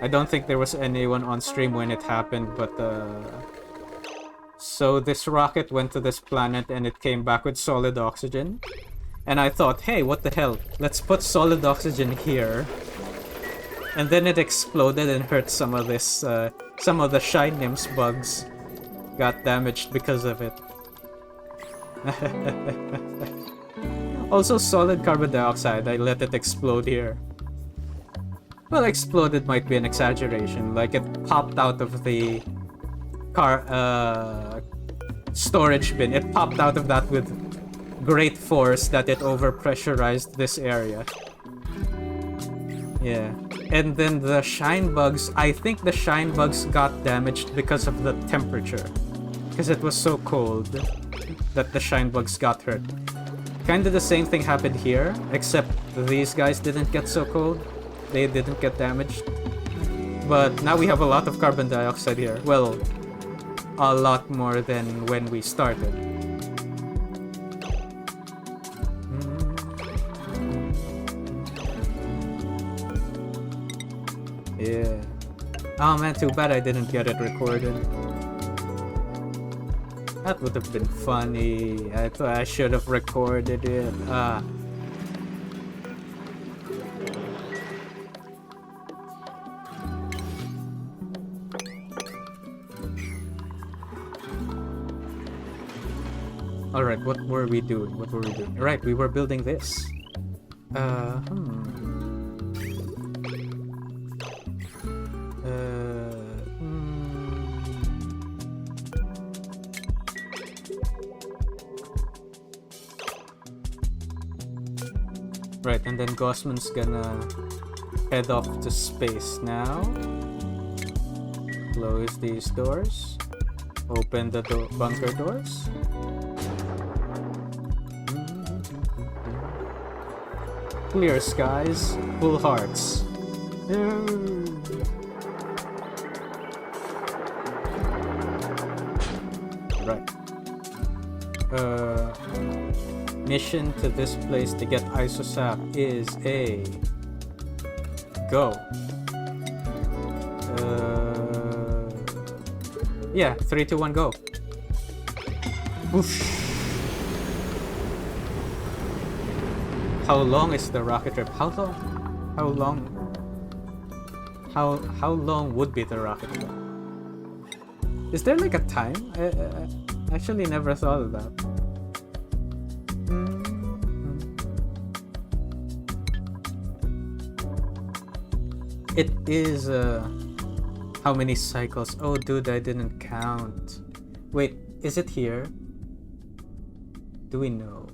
I don't think there was anyone on stream when it happened, but so this rocket went to this planet and it came back with solid oxygen. And I thought, hey, what the hell? Let's put solid oxygen here. And then it exploded and hurt some of this, some of the shine nymphs bugs got damaged because of it. Also, solid carbon dioxide, I let it explode here. Well, exploded might be an exaggeration, like it popped out of the storage bin. It popped out of that with great force that it overpressurized this area. Yeah. And then the shine bugs, I think the shine bugs got damaged because of the temperature. Because it was so cold that the shine bugs got hurt. Kinda the same thing happened here, except these guys didn't get so cold. They didn't get damaged. But now we have a lot of carbon dioxide here. Well, a lot more than when we started. Yeah. Oh man, too bad I didn't get it recorded. That would have been funny. I thought I should have recorded it. Alright, what were we doing? Right, we were building this. Right, and then Gossman's gonna head off to space now. Close these doors. Open the bunker doors. Clear skies, full hearts. Right. Mission to this place to get isosap is a go. Yeah, 3, 2, 1, go. Whoosh. How long is the rocket trip? How long would be the rocket trip? Is there like a time? I actually never thought of that. It is how many cycles? Oh dude, I didn't count. Wait, is it here? Do we know?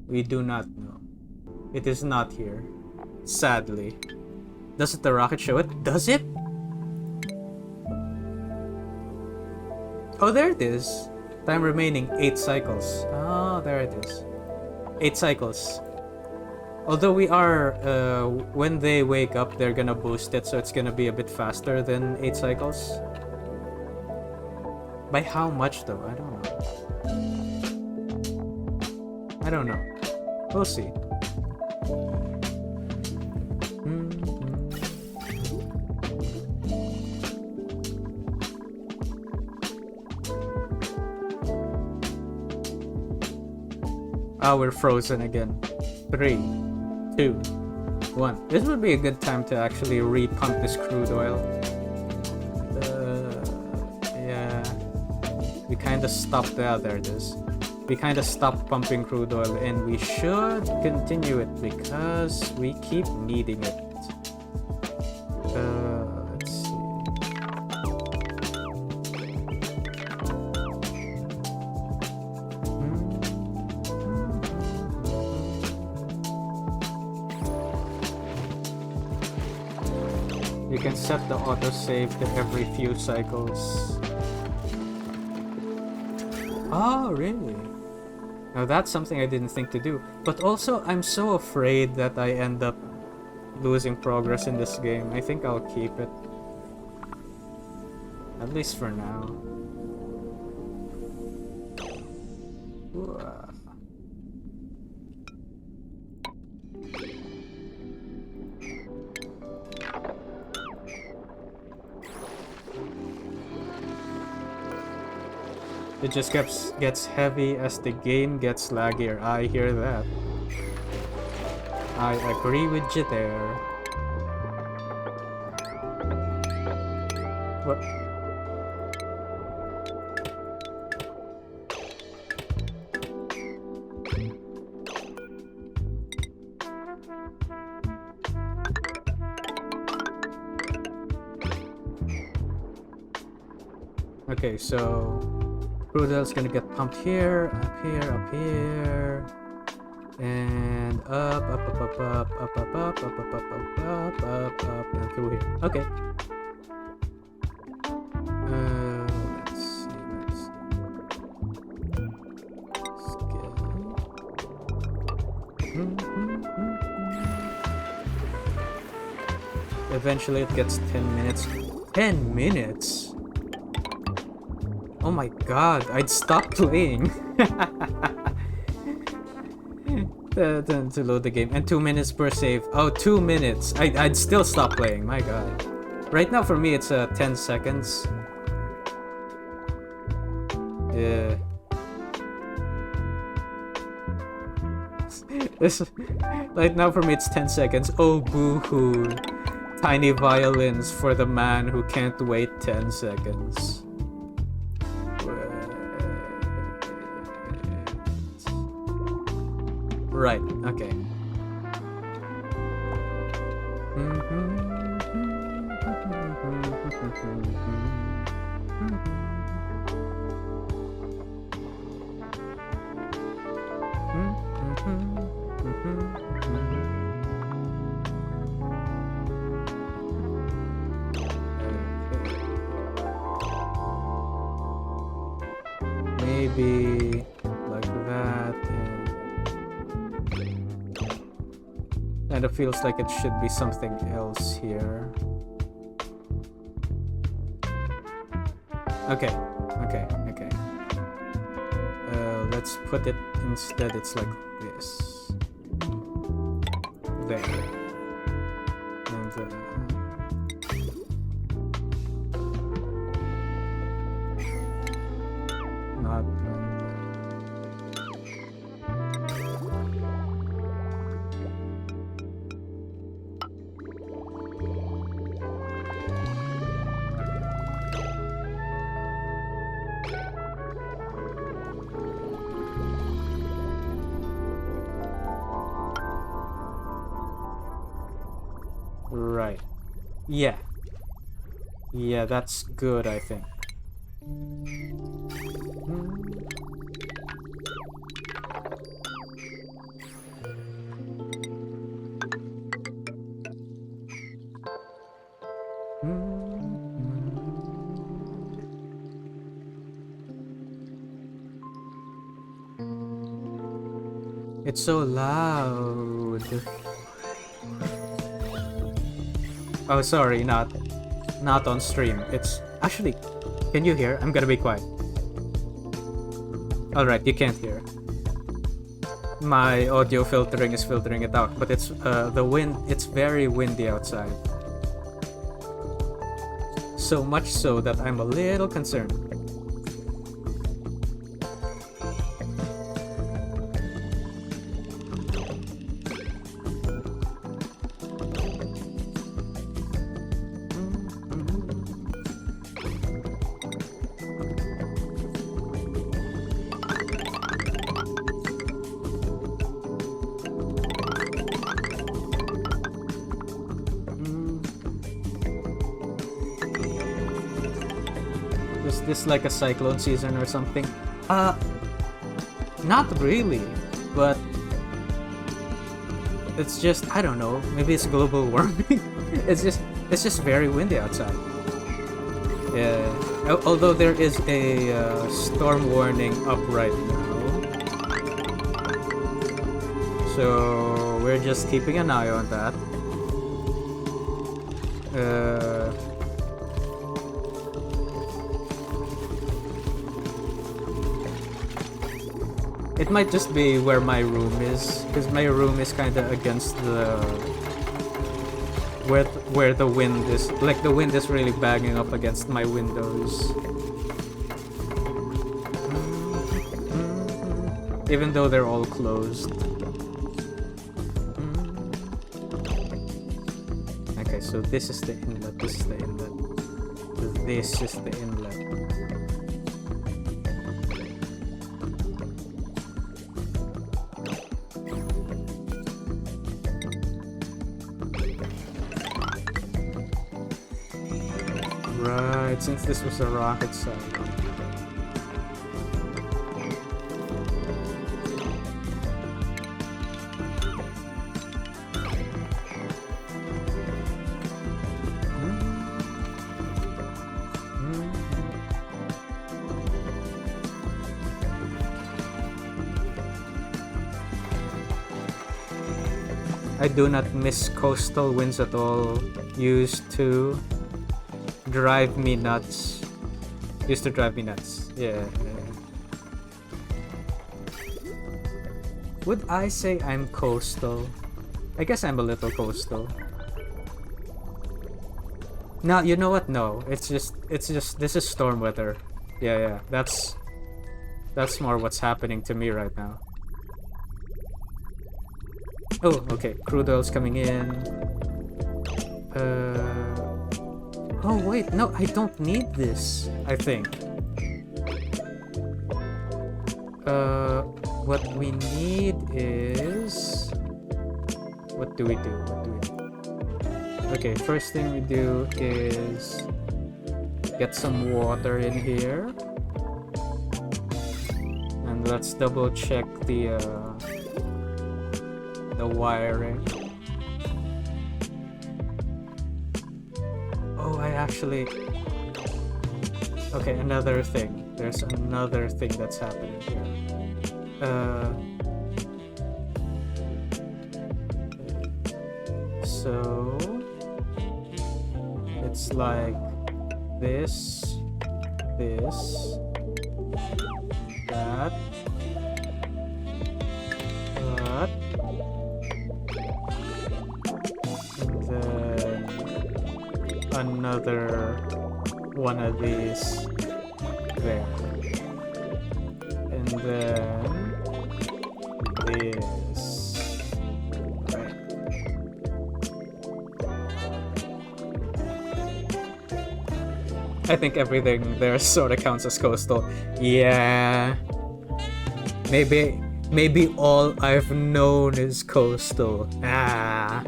We do not know. It is not here. Sadly. Doesn't the rocket show it? Does it? Oh, there it is. Time remaining 8 cycles. Oh, there it is. 8 cycles. Although we are, when they wake up, they're gonna boost it, so it's gonna be a bit faster than 8 cycles. By how much though? I don't know. I don't know. We'll see. Ah, we're frozen again. 3, 2, 1. This would be a good time to actually re-pump this crude oil. Yeah. We kind of stopped. There it is. We kind of stopped pumping crude oil, and we should continue it because we keep needing it. Let's see. You can set the autosave to every few cycles. Oh, really? Now that's something I didn't think to do. But also, I'm so afraid that I end up losing progress in this game. I think I'll keep it. At least for now. It just gets heavy as the game gets laggier. I hear that. I agree with you there. What? Okay, so Brudel's gonna get pumped here, up here, up here, and up, up, up, up, up, up, up, up, up, up, up, up, up, up, and through here. Okay. Let's see. Eventually it gets 10 minutes. 10 minutes? Oh my god, I'd stop playing. to load the game. And 2 minutes per save. Oh, 2 minutes. I'd still stop playing, my god. Right now for me it's 10 seconds. Yeah. Right now for me it's 10 seconds. Oh, boo-hoo. Tiny violins for the man who can't wait 10 seconds. Right, okay. Maybe like that. And it feels like it should be something else here. Okay. Let's put it instead. It's like this. There. And not. Right. Yeah. Yeah, that's good, I think. It's so loud. Oh, sorry, not on stream. It's actually, can you hear? I'm gonna be quiet. Alright, you can't hear. My audio filtering is filtering it out, but it's the wind, it's very windy outside. So much so that I'm a little concerned. Is this like a cyclone season or something? Not really, but it's just, I don't know, maybe it's global warming. it's just very windy outside. Yeah, although there is a storm warning up right now, so we're just keeping an eye on that. It might just be where my room is, because my room is kind of against the where the wind is. Like the wind is really banging up against my windows. even though they're all closed. Okay, so this is the inlet, this is the inlet, this is the inlet. Right, since this was a rocket side. I do not miss coastal winds at all. Used to drive me nuts. Yeah. Would I say I'm coastal? I guess I'm a little coastal. No, you know what? No, it's just this is storm weather. Yeah. That's more what's happening to me right now. Oh, okay. Crude oil's coming in. Oh wait, no, I don't need this, I think. What we need is... What do we do? Okay, first thing we do is get some water in here. And let's double check the wiring. Oh, I actually... Okay, another thing. There's another thing that's happening here. So... It's like... This... That... That... Another one of these there, and then this, right. I think everything there sort of counts as coastal. Yeah, maybe all I've known is coastal. Ah.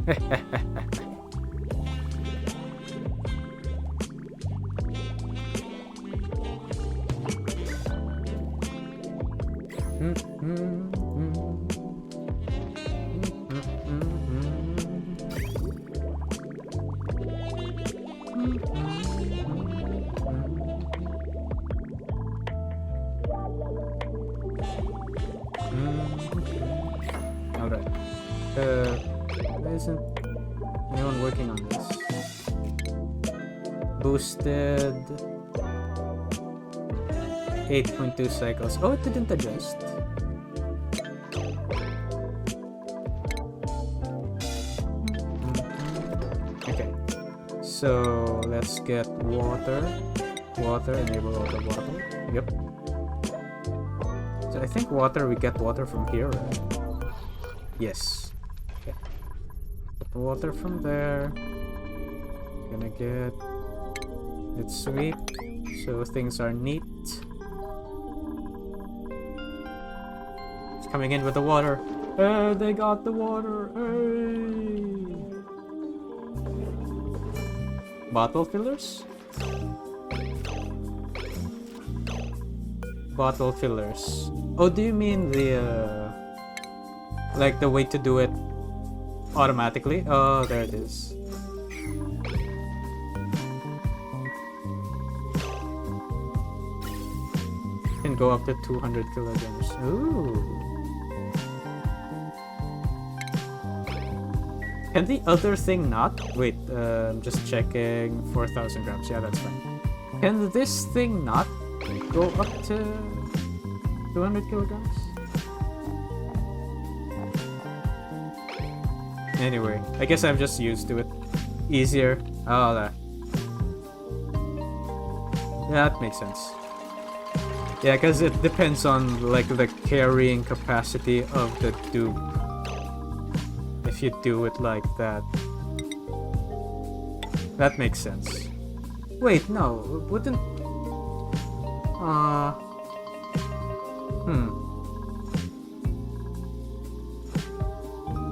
Alright. Why isn't anyone working on this? Boosted 8.2 cycles. Oh, it didn't adjust. Okay. So let's get water. Enable auto water. Yep. So I think we get water from here, right? Yes. Okay. Get water from there. Gonna get it sweep, so things are neat. It's coming in with the water. Hey, they got the water. Hey. Bottle fillers? Bottle fillers. Oh, do you mean the like the way to do it automatically? Oh, there it is. Can go up to 200 kilograms. Ooh. Can the other thing not? Wait, I'm just checking. 4,000 grams. Yeah, that's fine. Can this thing not go up to 200 kilograms? Anyway, I guess I'm just used to it. Easier. Oh, that makes sense. Yeah, because it depends on like the carrying capacity of the dupe. If you do it like that. That makes sense. Wait, no, wouldn't...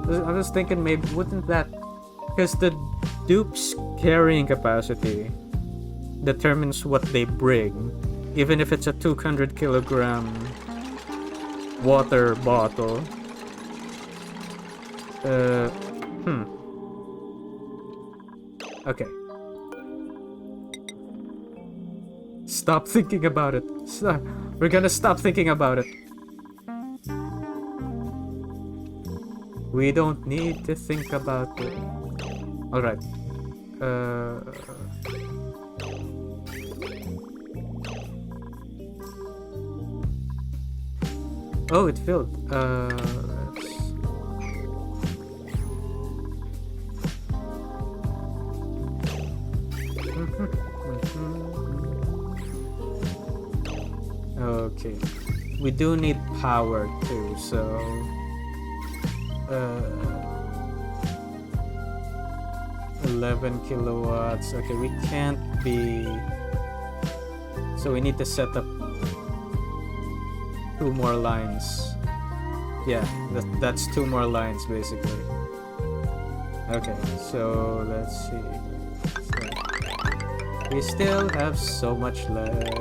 I was thinking maybe wouldn't that... Because the dupe's carrying capacity determines what they bring. Even if it's a 200 kilogram water bottle. Okay. Stop thinking about it. Stop. We're gonna stop thinking about it. We don't need to think about it. Alright. Oh, it filled. Okay. We do need power too, so... 11 kilowatts. Okay, we can't be... So we need to set up 2 more lines. Yeah, that's 2 more lines basically. Okay, so let's see. We still have so much lead.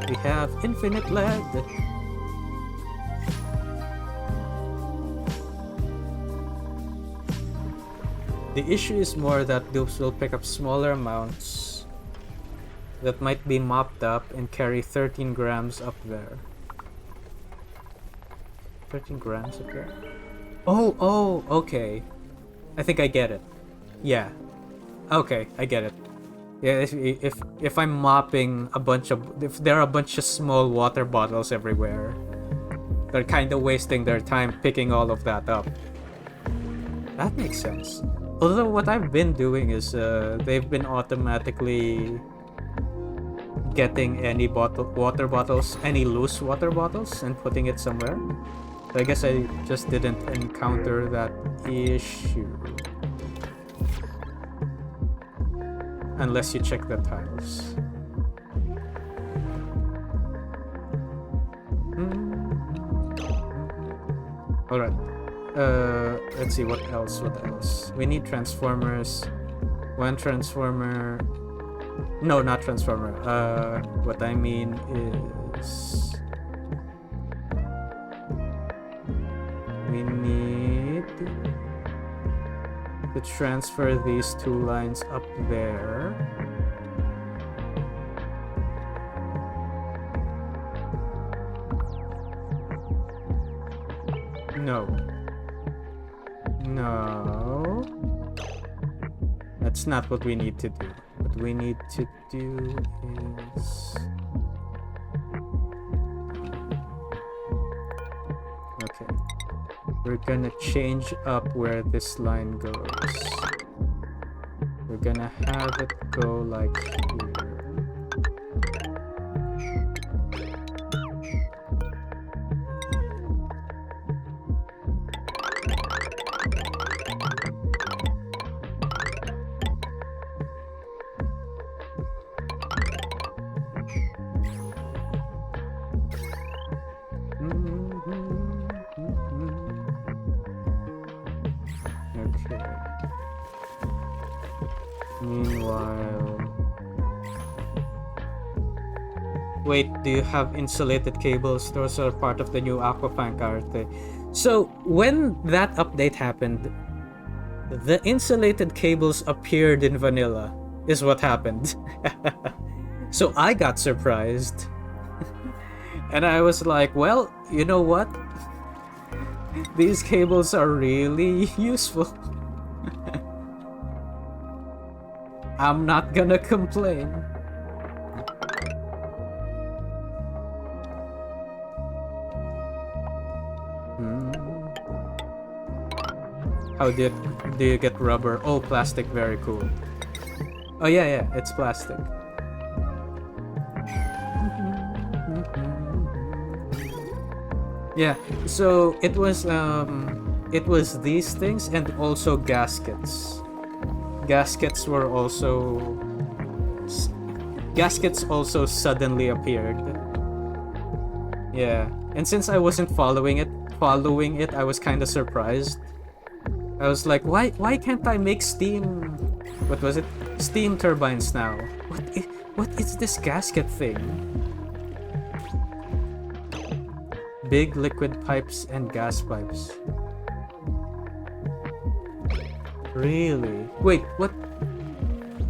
We have infinite lead. The issue is more that dupes will pick up smaller amounts that might be mopped up and carry 13 grams up there. 13 grams up there? Oh, okay. I think I get it. Yeah. Okay, I get it. Yeah, if I'm mopping a bunch of... If there are a bunch of small water bottles everywhere, they're kind of wasting their time picking all of that up. That makes sense. Although what I've been doing is they've been automatically getting any water bottles, any loose water bottles, and putting it somewhere. So I guess I just didn't encounter that issue. Unless you check the tiles. Alright. Let's see, what else? We need transformers. One transformer... No, not transformer. What I mean is... We need to transfer these 2 lines up there. No. That's not what we need to do. What we need to do is... Okay. We're gonna change up where this line goes. We're gonna have it go like here. Wait, do you have insulated cables? Those are part of the new Aquapunk arte. So, when that update happened, the insulated cables appeared in vanilla, is what happened. So I got surprised. And I was like, well, you know what? These cables are really useful. I'm not gonna complain. How do you get rubber? Oh, plastic, very cool. Oh yeah, it's plastic. Yeah, so it was these things and also gaskets. Gaskets were also gaskets also suddenly appeared. Yeah, and since I wasn't following it, I was kind of surprised. I was like, why can't I make steam? What was it? Steam turbines now. What is this gasket thing? Big liquid pipes and gas pipes. Really? Wait, what?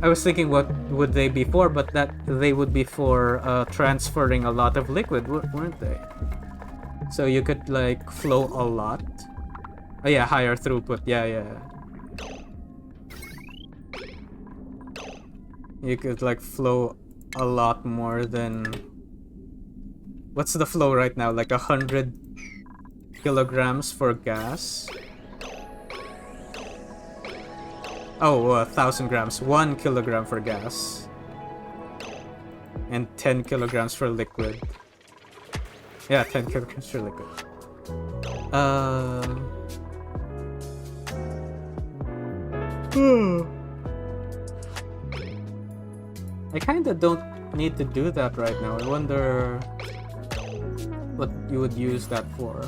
I was thinking what would they be for, but that they would be for transferring a lot of liquid, weren't they? So you could like flow a lot. Oh yeah, higher throughput. Yeah. You could like flow a lot more than... What's the flow right now? Like 100 kilograms for gas? Oh, 1,000 grams. 1 kilogram for gas. And 10 kilograms for liquid. Yeah, 10 kilograms for liquid. I kinda don't need to do that right now. I wonder what you would use that for.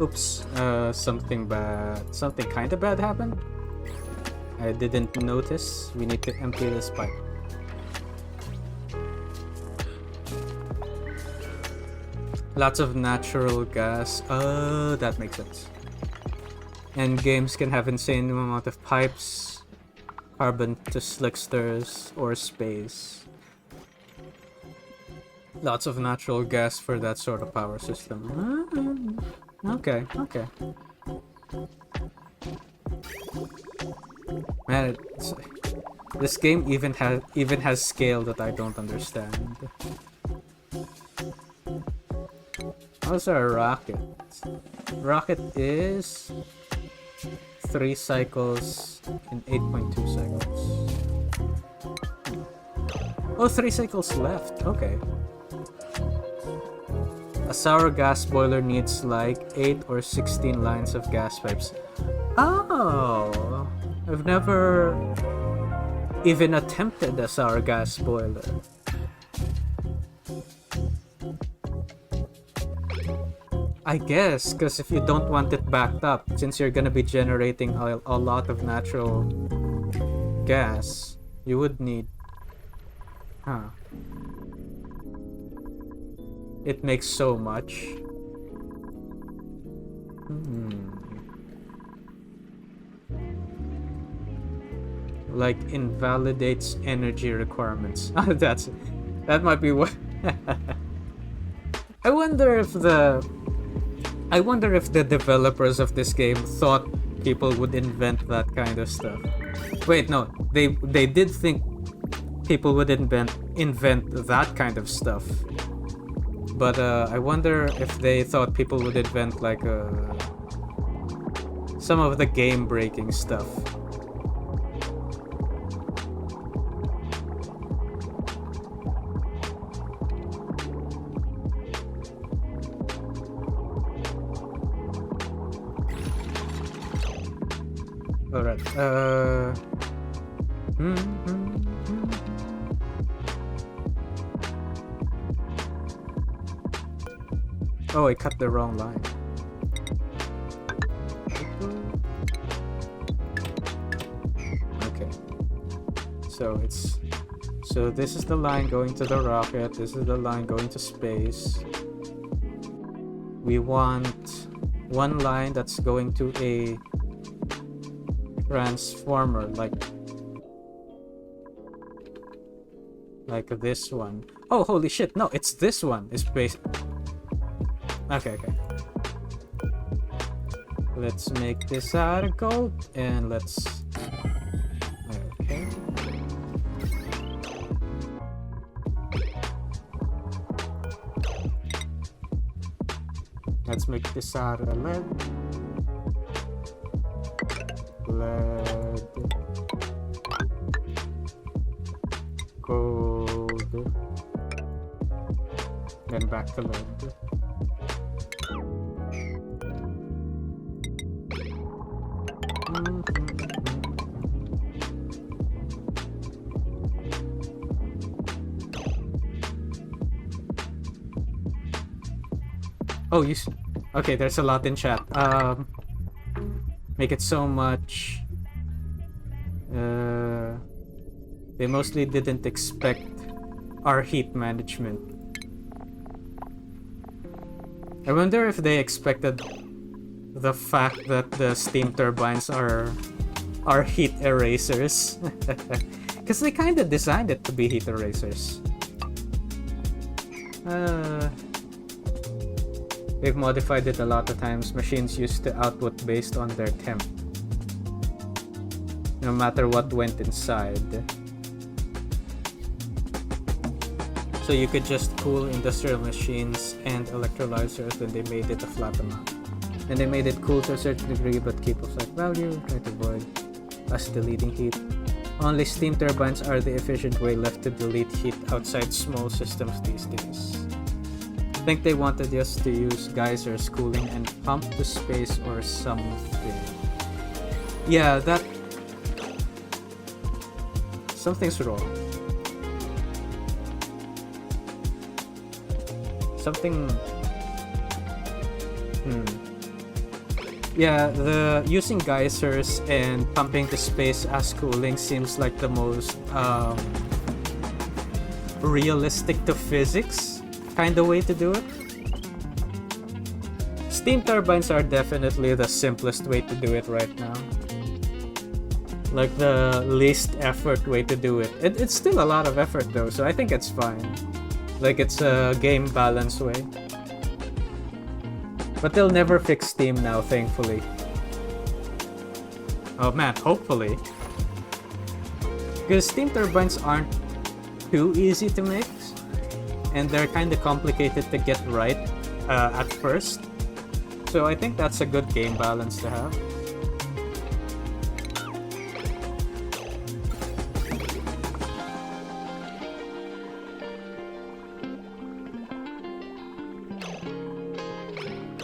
Oops, something kinda bad happened. I didn't notice. We need to empty this pipe. Lots of natural gas. Oh, that makes sense. And games can have insane amount of pipes, carbon to slicksters, or space. Lots of natural gas for that sort of power system. Okay. Man, this game even has scale that I don't understand. How's our rocket? Rocket is 3 cycles in 8.2 cycles. Oh, 3 cycles left. Okay. A sour gas boiler needs like 8 or 16 lines of gas pipes. Oh, I've never even attempted a sour gas boiler. I guess, because if you don't want it backed up, since you're gonna be generating a lot of natural gas, you would need... Huh. It makes so much. Like invalidates energy requirements. That might be what... I wonder if the developers of this game thought people would invent that kind of stuff. Wait, no, they did think people would invent that kind of stuff. But I wonder if they thought people would invent like some of the game-breaking stuff. Alright, Oh, I cut the wrong line. Okay. So this is the line going to the rocket, this is the line going to space. We want one line that's going to a transformer, like this one. Oh, holy shit, no, it's this one. It's based... Okay. Let's make this out of gold, and let's... Okay. make this out of lead. Lead. Gold. Then back to lead. Oh, okay, there's a lot in chat. Make it so much. They mostly didn't expect our heat management. I wonder if they expected the fact that the steam turbines are heat erasers. Because they kind of designed it to be heat erasers. They've modified it a lot of times. Machines used to output based on their temp, no matter what went inside. So you could just cool industrial machines and electrolyzers, then they made it a flat amount. And they made it cool to a certain degree but keep a flat value, try to avoid us deleting heat. Only steam turbines are the efficient way left to delete heat outside small systems these days. I think they wanted us to use geysers, cooling, and pump to space or something. Yeah, that... something's wrong. Something... Yeah, the using geysers and pumping to space as cooling seems like the most realistic to physics kind of way to do it. Steam turbines are definitely the simplest way to do it right now. Like the least effort way to do it. It's still a lot of effort though, so I think it's fine. Like it's a game balance way. But they'll never fix Steam now, thankfully. Oh man, hopefully. Because steam turbines aren't too easy to make. And they're kind of complicated to get right at first. So I think that's a good game balance to have.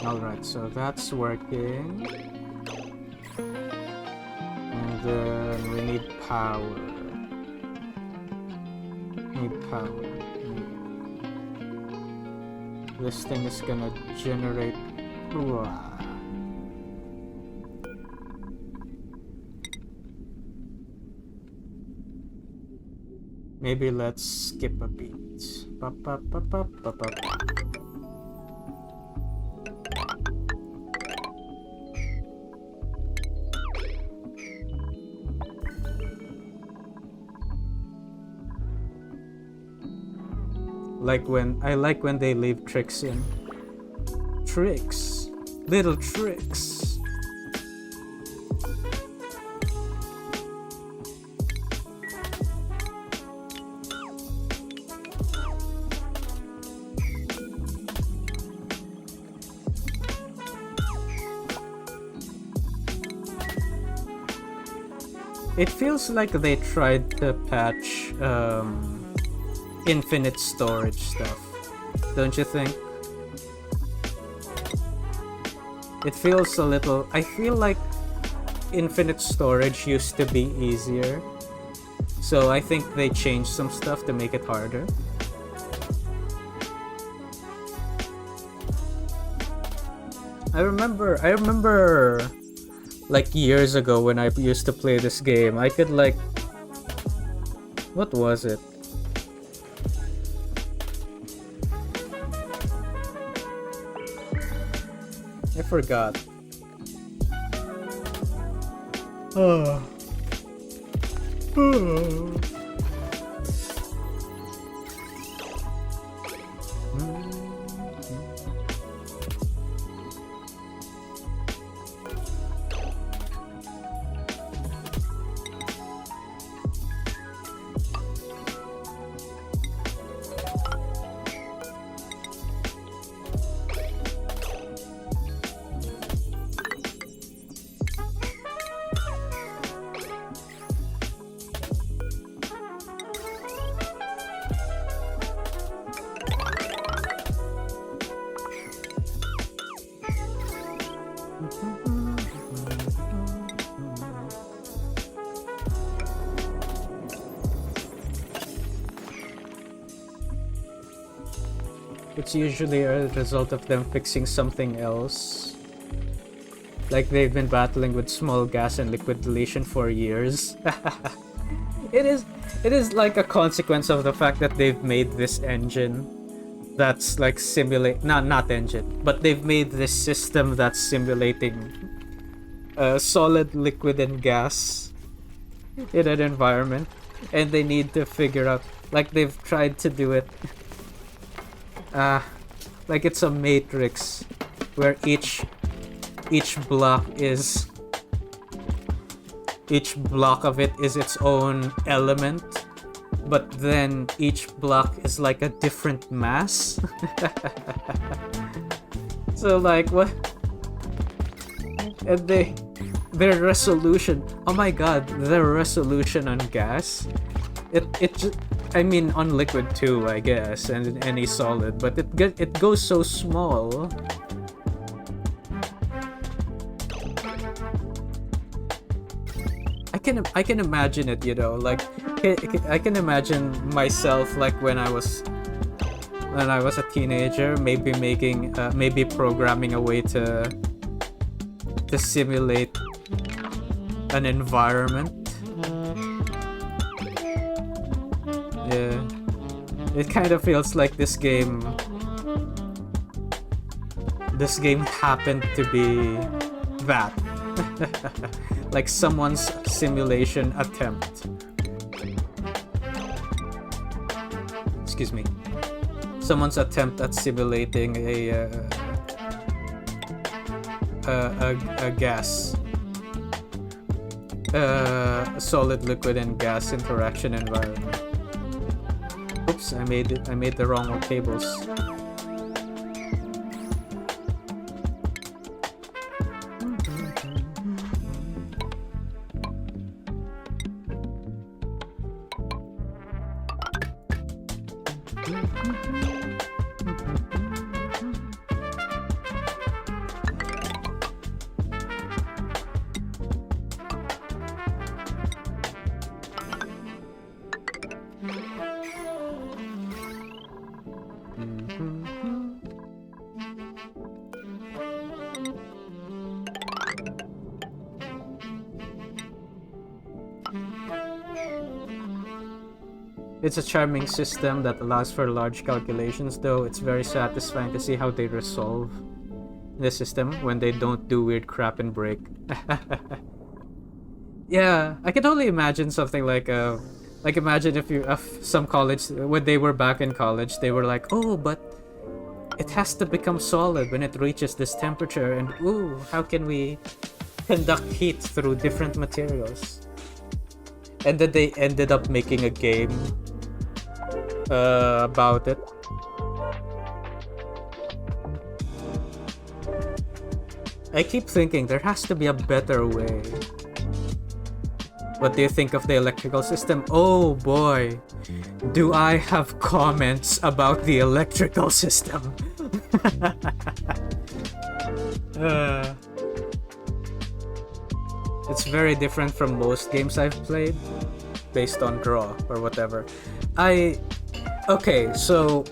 Alright, so that's working. And then we need power. This thing is gonna generate... Maybe let's skip a beat. I like when they leave tricks in. Tricks. Little tricks. It feels like they tried to patch infinite storage stuff, don't you think? It feels a little... I feel like infinite storage used to be easier, so I think they changed some stuff to make it harder. I remember like years ago when I used to play this game, I could like... what was it? I forgot. It's usually a result of them fixing something else. Like they've been battling with small gas and liquid deletion for years. It is like a consequence of the fact that they've made this engine that's like not engine, but they've made this system that's simulating solid, liquid, and gas in an environment, and they need to figure out, like they've tried to do it like it's a matrix where each block of it is its own element, but then each block is like a different mass. So like what? And their resolution, oh my god, their resolution on gas, I mean on liquid too, I guess, and any solid, but it goes so small. I can imagine it, you know, like I can imagine myself like when I was a teenager, maybe maybe programming a way to simulate an environment. Yeah, it kind of feels like this game happened to be that. Like someone's simulation attempt. Excuse me. Someone's attempt at simulating a gas, solid, liquid, and gas interaction environment. Oops, I made the wrong cables. It's a charming system that allows for large calculations, though it's very satisfying to see how they resolve the system when they don't do weird crap and break. Yeah, I can only imagine something like imagine if some college, when they were back in college, they were like, oh, but it has to become solid when it reaches this temperature, and ooh, how can we conduct heat through different materials? And then they ended up making a game about it. I keep thinking there has to be a better way. What do you think of the electrical system? Oh boy, do I have comments about the electrical system. It's very different from most games I've played, based on draw or whatever. Okay, so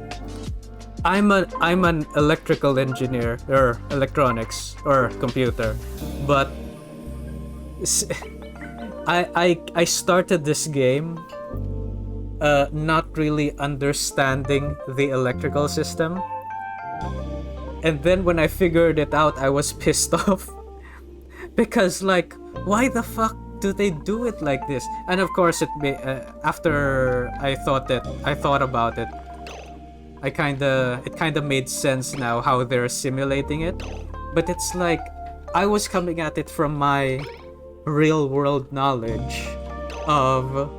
I'm an electrical engineer, or electronics, or computer, but I started this game not really understanding the electrical system, and then when I figured it out, I was pissed off because like, why the fuck do they do it like this? And of course, after I thought about it, it kind of made sense now how they're simulating it. But it's like I was coming at it from my real world knowledge of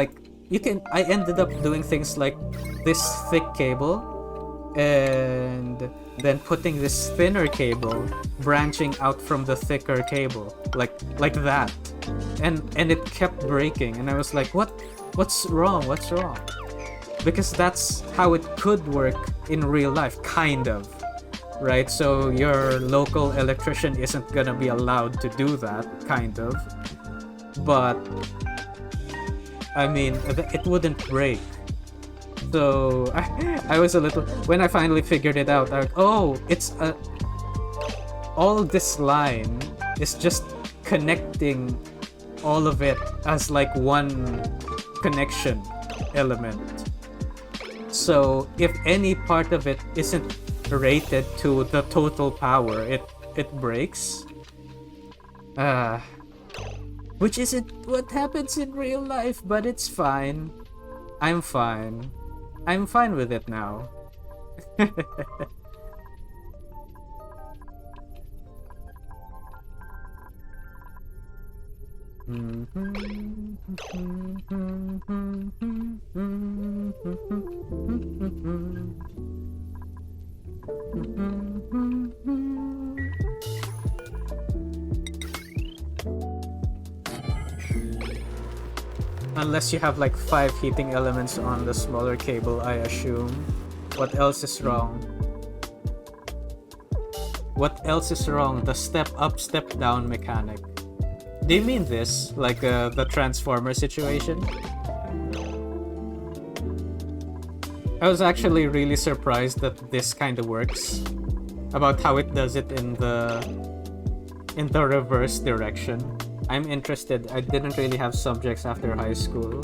I ended up doing things like this thick cable and then putting this thinner cable branching out from the thicker cable, like that, and it kept breaking, and I was like, what's wrong, because that's how it could work in real life, kind of. right? So your local electrician isn't gonna be allowed to do that, kind of. But I mean, it wouldn't break. So I was a little, when I finally figured it out, I was like, oh, it's a, all this line is just connecting all of it as like one connection element. So if any part of it isn't rated to the total power, it breaks. Which isn't what happens in real life, but it's fine. I'm fine. I'm fine with it now. Unless you have like 5 heating elements on the smaller cable, I assume. What else is wrong? What else is wrong? The step up, step down mechanic. Do you mean this? Like the transformer situation? I was actually really surprised that this kind of works. About how it does it in the reverse direction. I'm interested. I didn't really have subjects after high school.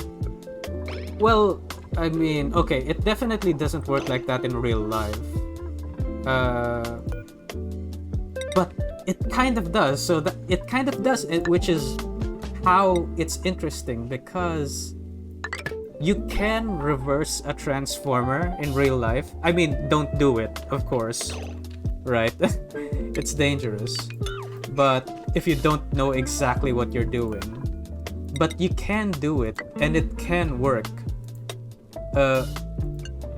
Well, I mean, okay, it definitely doesn't work like that in real life. But it kind of does. So that it kind of does it, which is how it's interesting, because you can reverse a transformer in real life. I mean, don't do it, of course, right? It's dangerous. But if you don't know exactly what you're doing, but you can do it, and it can work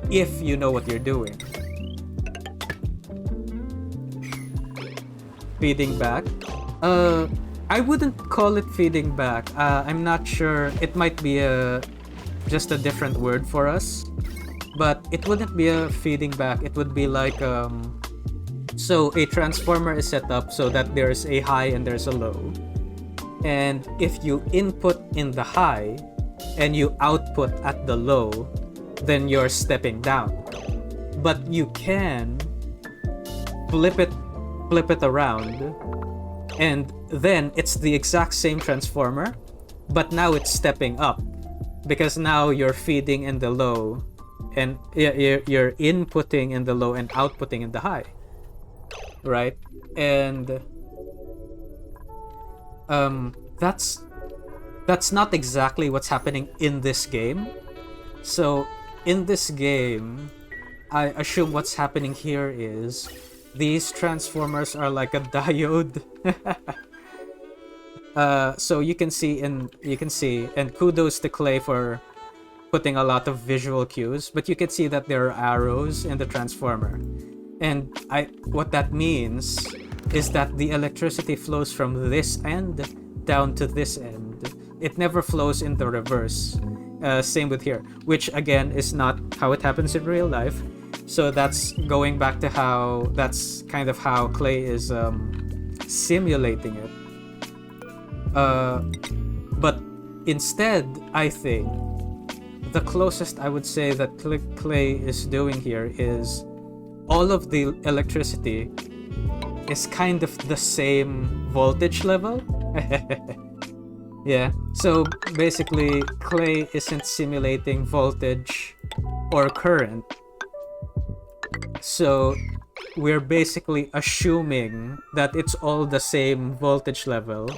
if you know what you're doing. Feeding back? I wouldn't call it feeding back. I'm not sure. It might be just a different word for us, but it wouldn't be a feeding back. It would be like so a transformer is set up so that there's a high and there's a low. And if you input in the high and you output at the low, then you're stepping down. But you can flip it around, and then it's the exact same transformer, but now it's stepping up, because now you're feeding in the low, and you're inputting in the low and outputting in the high. Right? And that's not exactly what's happening in this game. So in this game, I assume what's happening here is these transformers are like a diode. So you can see, and kudos to Clay for putting a lot of visual cues, but you can see that there are arrows in the transformer. And what that means is that the electricity flows from this end down to this end. It never flows in the reverse. Same with here, which again is not how it happens in real life. So that's going back to how, that's kind of how Clay is simulating it. But instead, I think the closest I would say that Clay is doing here is all of the electricity is kind of the same voltage level. Yeah, so basically Clay isn't simulating voltage or current. So we're basically assuming that it's all the same voltage level,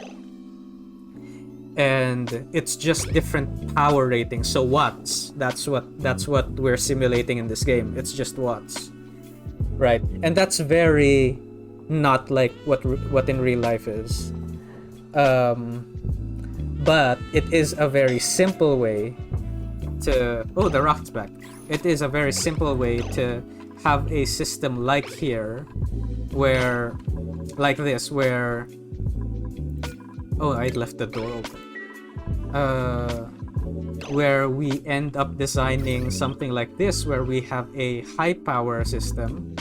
and it's just different power ratings. So watts, that's what we're simulating in this game. It's just watts. Right, and that's very not like what in real life is. But it is a very simple way to... Oh, the rocket's back. It is a very simple way to have a system like here, where... Like this, where... Oh, I left the door open. Where we end up designing something like this, where we have a high power system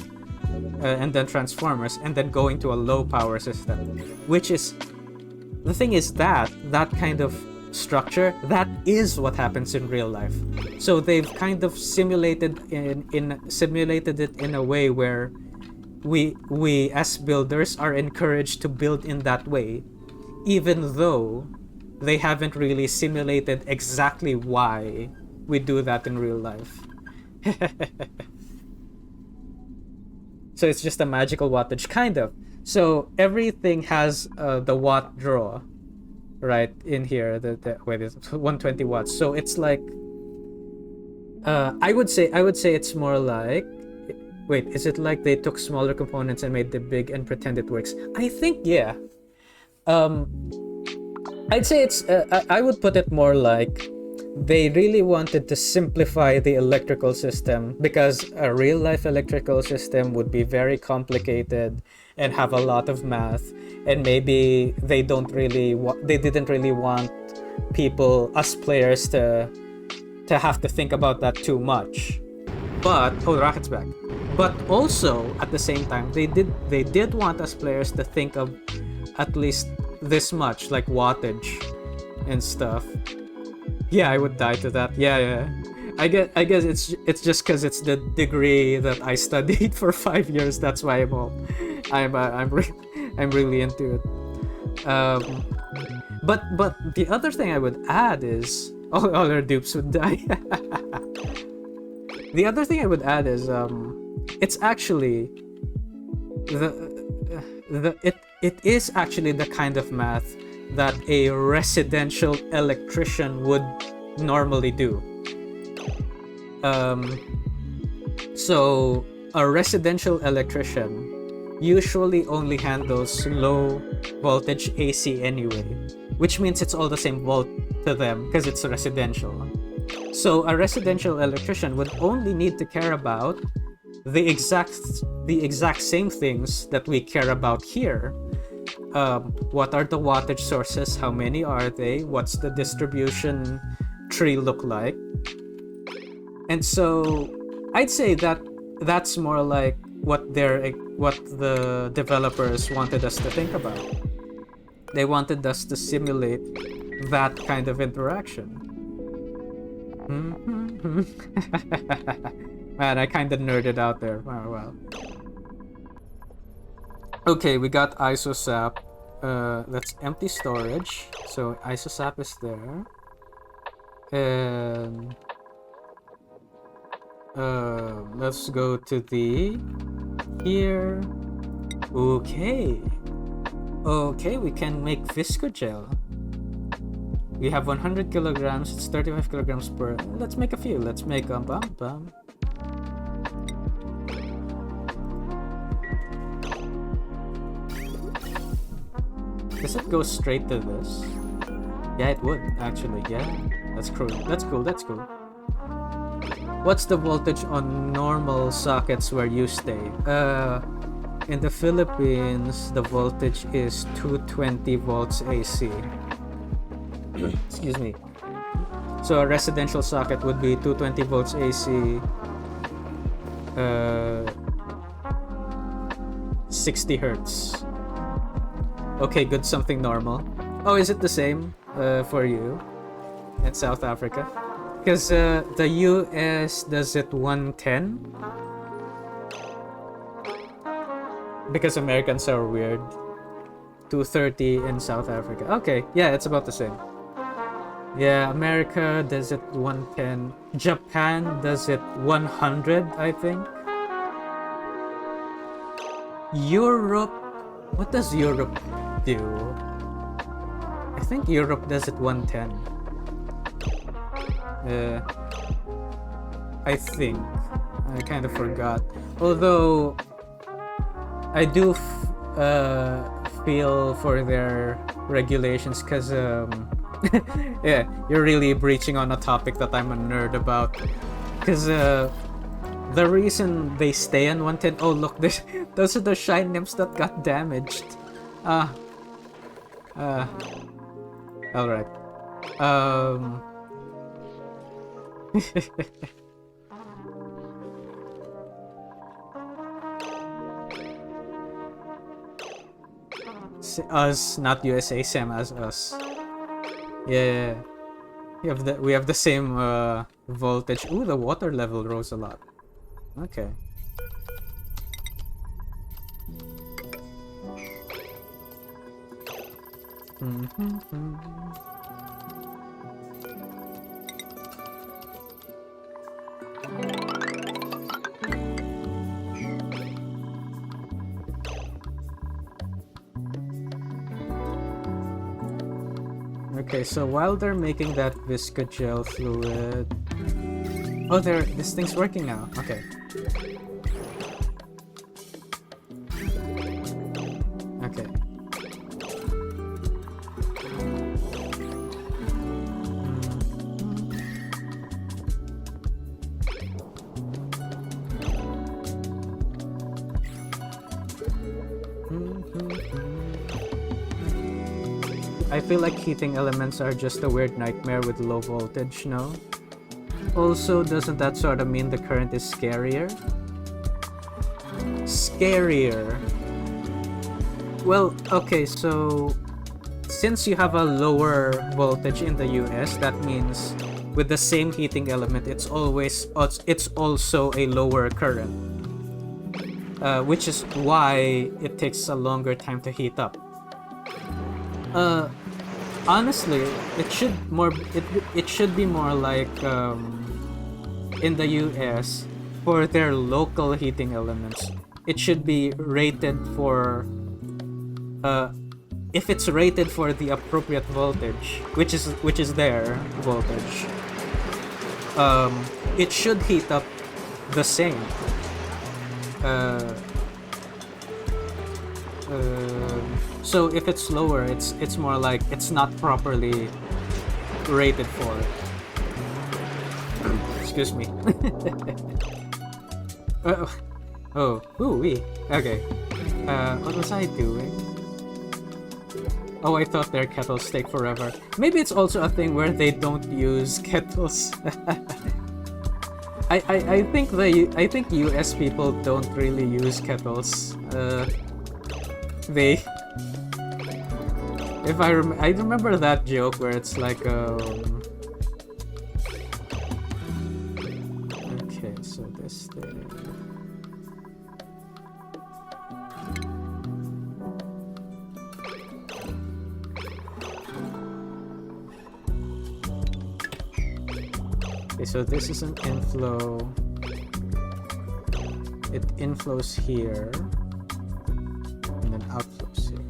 and then transformers, and then going to a low power system, which is the thing is that kind of structure, that is what happens in real life. So they've kind of simulated it in a way where we as builders are encouraged to build in that way, even though they haven't really simulated exactly why we do that in real life. So it's just a magical wattage, kind of. So everything has the watt draw, right, in here. Wait, it's 120 watts. So it's like, I would say it's more like, wait, is it like they took smaller components and made them big and pretend it works? I think, yeah. I'd say it's, I would put it more like they really wanted to simplify the electrical system, because a real life electrical system would be very complicated and have a lot of math, and maybe they didn't really want people, us players, to have to think about that too much. But the rocket's back. But also at the same time, they did want us players to think of at least this much, like wattage and stuff. Yeah, I would die to that. Yeah. I guess it's just because it's the degree that I studied for 5 years. That's why I'm really into it. But the other thing I would add is all our dupes would die. The other thing I would add is it's actually it is actually the kind of math that a residential electrician would normally do. So a residential electrician usually only handles low voltage AC anyway, which means it's all the same volt to them because it's residential. So a residential electrician would only need to care about the exact same things that we care about here. What are the wattage sources? How many are they? What's the distribution tree look like? And so I'd say that's more like what the developers wanted us to think about. They wanted us to simulate that kind of interaction. Man, I kind of nerded out there. Oh, well. Okay, we got isosap. That's empty storage. So isosap is there. And let's go to the here. Okay, we can make viscogel. We have 100 kilograms. It's 35 kilograms per. Let's make a few. Let's make a bum. Does it go straight to this? Yeah, it would actually. Yeah, that's cool. That's cool. What's the voltage on normal sockets where you stay? In the Philippines, the voltage is 220 volts AC. Excuse me. So a residential socket would be 220 volts AC. 60 hertz. Okay, good, something normal. Oh, is it the same for you in South Africa? Because the US does it 110. Because Americans are weird. 230 in South Africa. Okay, yeah, it's about the same. Yeah, America does it 110. Japan does it 100, I think. Europe, what does Europe do? I think Europe does it 110. I think. I kind of forgot. Although I do feel for their regulations, because yeah, you're really breaching on a topic that I'm a nerd about. Because the reason they stay on 110. Oh look, those are the shine nymphs that got damaged. Alright. Us, not USA, same as us. Yeah. We have the same voltage. Ooh, the water level rose a lot. Okay. Okay, so while they're making that viscogel fluid... Oh, this thing's working now. Okay. Okay. I feel like heating elements are just a weird nightmare with low voltage, no? Also, doesn't that sort of mean the current is scarier? Scarier? Well, okay, so since you have a lower voltage in the US, that means with the same heating element, it's also a lower current. Which is why it takes a longer time to heat up. Honestly, it should be more like in the US for their local heating elements. It should be rated for if it's rated for the appropriate voltage, which is their voltage. It should heat up the same. So if it's lower, it's more like it's not properly rated for. Excuse me. Ooh-wee. Okay. What was I doing? Oh, I thought their kettles take forever. Maybe it's also a thing where they don't use kettles. I think US people don't really use kettles. I remember that joke where it's like okay, so this thing. Okay, so this is an inflow. It inflows here and then outflows here.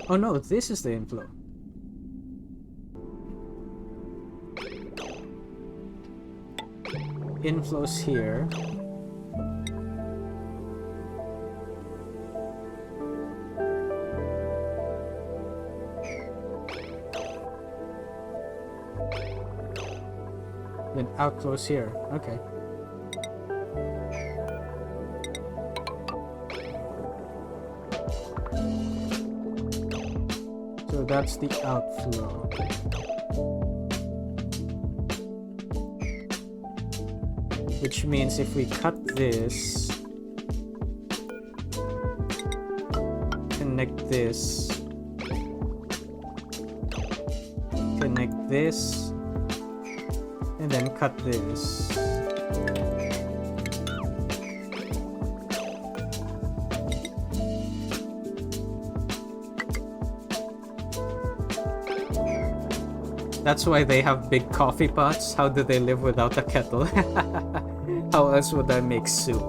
Oh no, this is the inflow. Inflows here. Then outflows here. Okay. So that's the outflow. Which means if we cut this, connect this, connect this, and then cut this. That's why they have big coffee pots. How do they live without a kettle? How else would I make soup?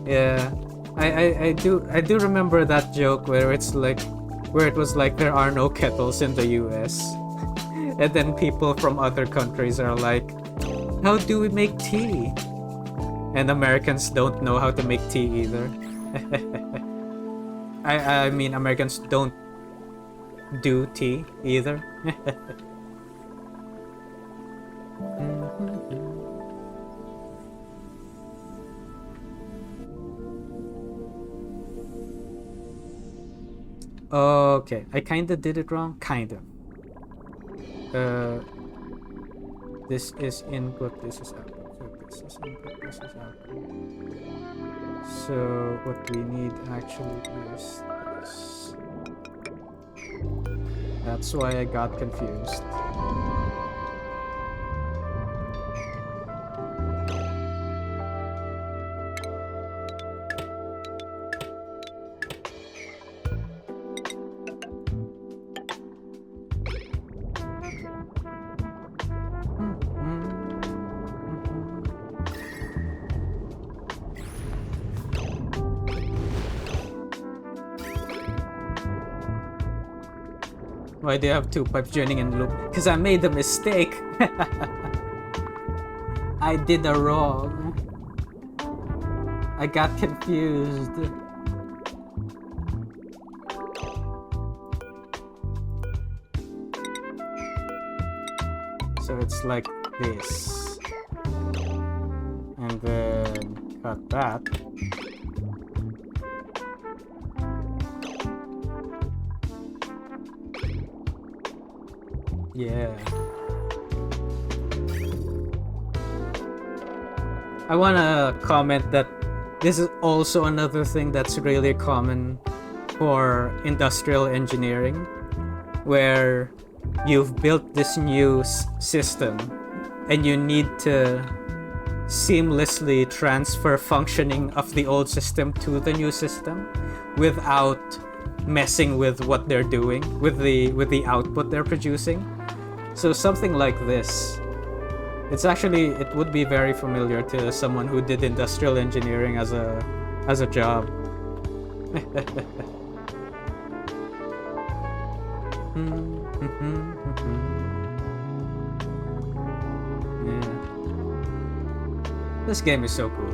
Yeah, I do remember that joke where it was like there are no kettles in the US. And then people from other countries are like, how do we make tea? And Americans don't know how to make tea either. I mean, Americans don't do tea either. Okay, I kinda did it wrong. Kind of. This is input, this is output. So this is input, this is output. So what we need actually is this. That's why I got confused. Why do you have two pipes joining in loop? Because I made a mistake. I did a wrong. I got confused. So it's like this. And then cut that. Yeah. I wanna comment that this is also another thing that's really common for industrial engineering, where you've built this new system and you need to seamlessly transfer functioning of the old system to the new system without messing with what they're doing, with the output they're producing. So something like this, it would be very familiar to someone who did industrial engineering as a job. Yeah. This game is so cool.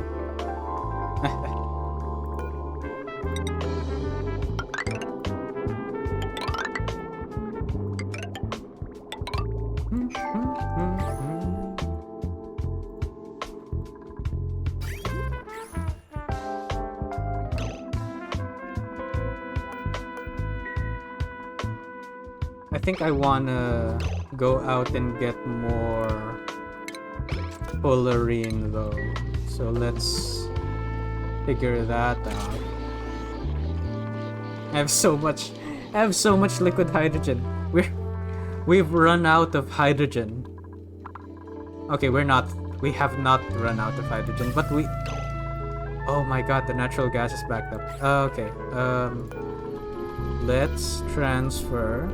I think I wanna go out and get more fullerene though. So let's figure that out. I have so much liquid hydrogen. We've run out of hydrogen. Okay, we have not run out of hydrogen, but oh my god, the natural gas is backed up. Okay, let's transfer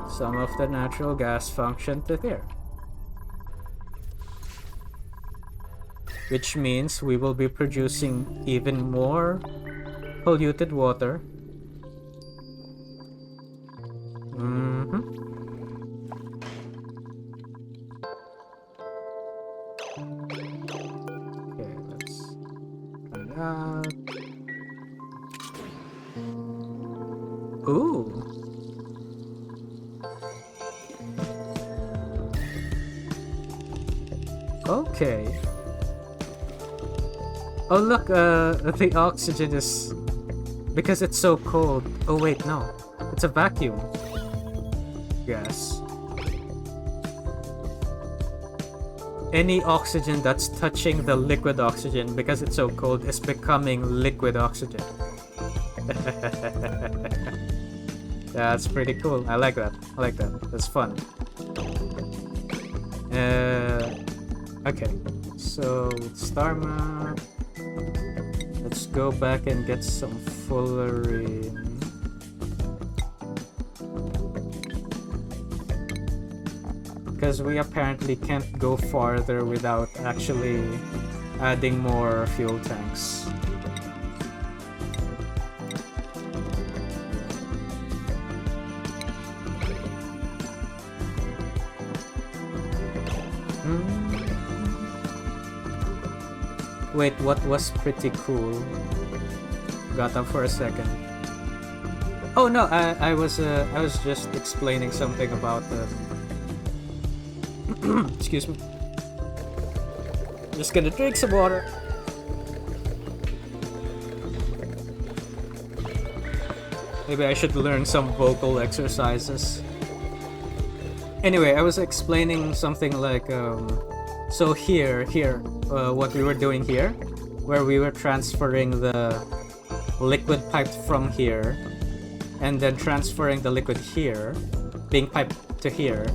some of the natural gas function to here. Which means we will be producing even more polluted water. Okay, let's find out. Ooh. Okay. Oh look, the oxygen is... because it's so cold. Oh wait, no. It's a vacuum. Yes. Any oxygen that's touching the liquid oxygen because it's so cold is becoming liquid oxygen. That's pretty cool. I like that. That's fun. Okay. So, star map. Let's go back and get some fullerene. Because we apparently can't go farther without actually adding more fuel tanks. Wait, what was pretty cool? Got up for a second. Oh no, I was just explaining something about the... Excuse me. Just gonna drink some water. Maybe I should learn some vocal exercises. Anyway, I was explaining something like, so here, what we were doing here, where we were transferring the liquid piped from here, and then transferring the liquid here, being piped to here,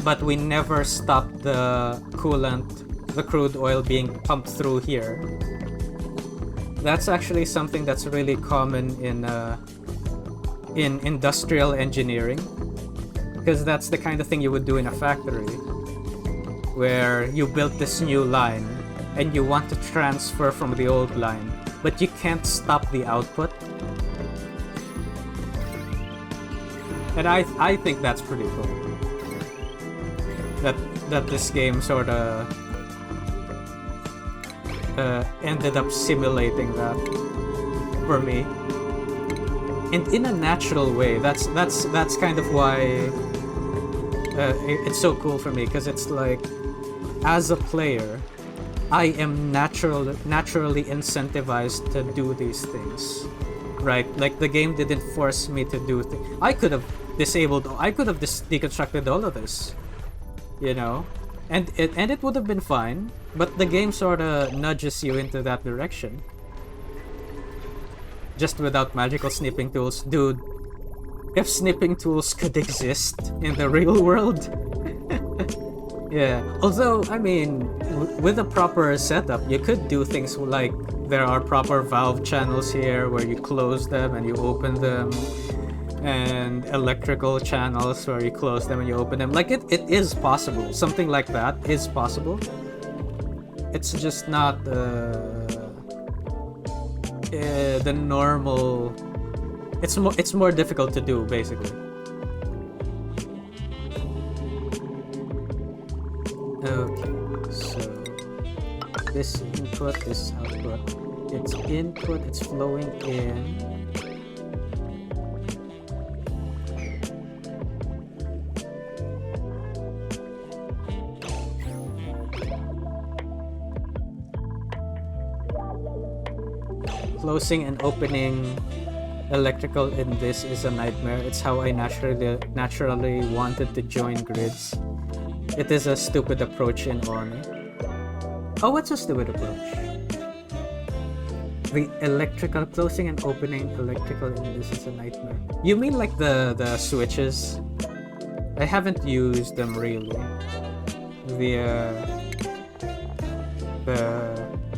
but we never stopped the coolant, the crude oil being pumped through here. That's actually something that's really common in industrial engineering, because that's the kind of thing you would do in a factory, where you built this new line and you want to transfer from the old line, but you can't stop the output. And I think that's pretty cool. That this game sort of ended up simulating that for me, and in a natural way. That's kind of why it's so cool for me, because it's like, as a player, I am naturally incentivized to do these things, right? Like, the game didn't force me to do things. I could have deconstructed all of this, you know, and it would have been fine, but the game sort of nudges you into that direction. Just without magical snipping tools. Dude, if snipping tools could exist in the real world. Yeah, although, I mean, with a proper setup, you could do things like, there are proper valve channels here where you close them and you open them, and electrical channels where you close them and you open them. Like, it is possible. Something like that is possible. It's just not the normal. It's more difficult to do, basically. Okay, so this input, this output. It's input, it's flowing in. Closing and opening electrical in this is a nightmare. It's how I naturally wanted to join grids. It is a stupid approach in Oni. Oh, what's a stupid approach? The electrical closing and opening electrical in this is a nightmare. You mean like the switches? I haven't used them really.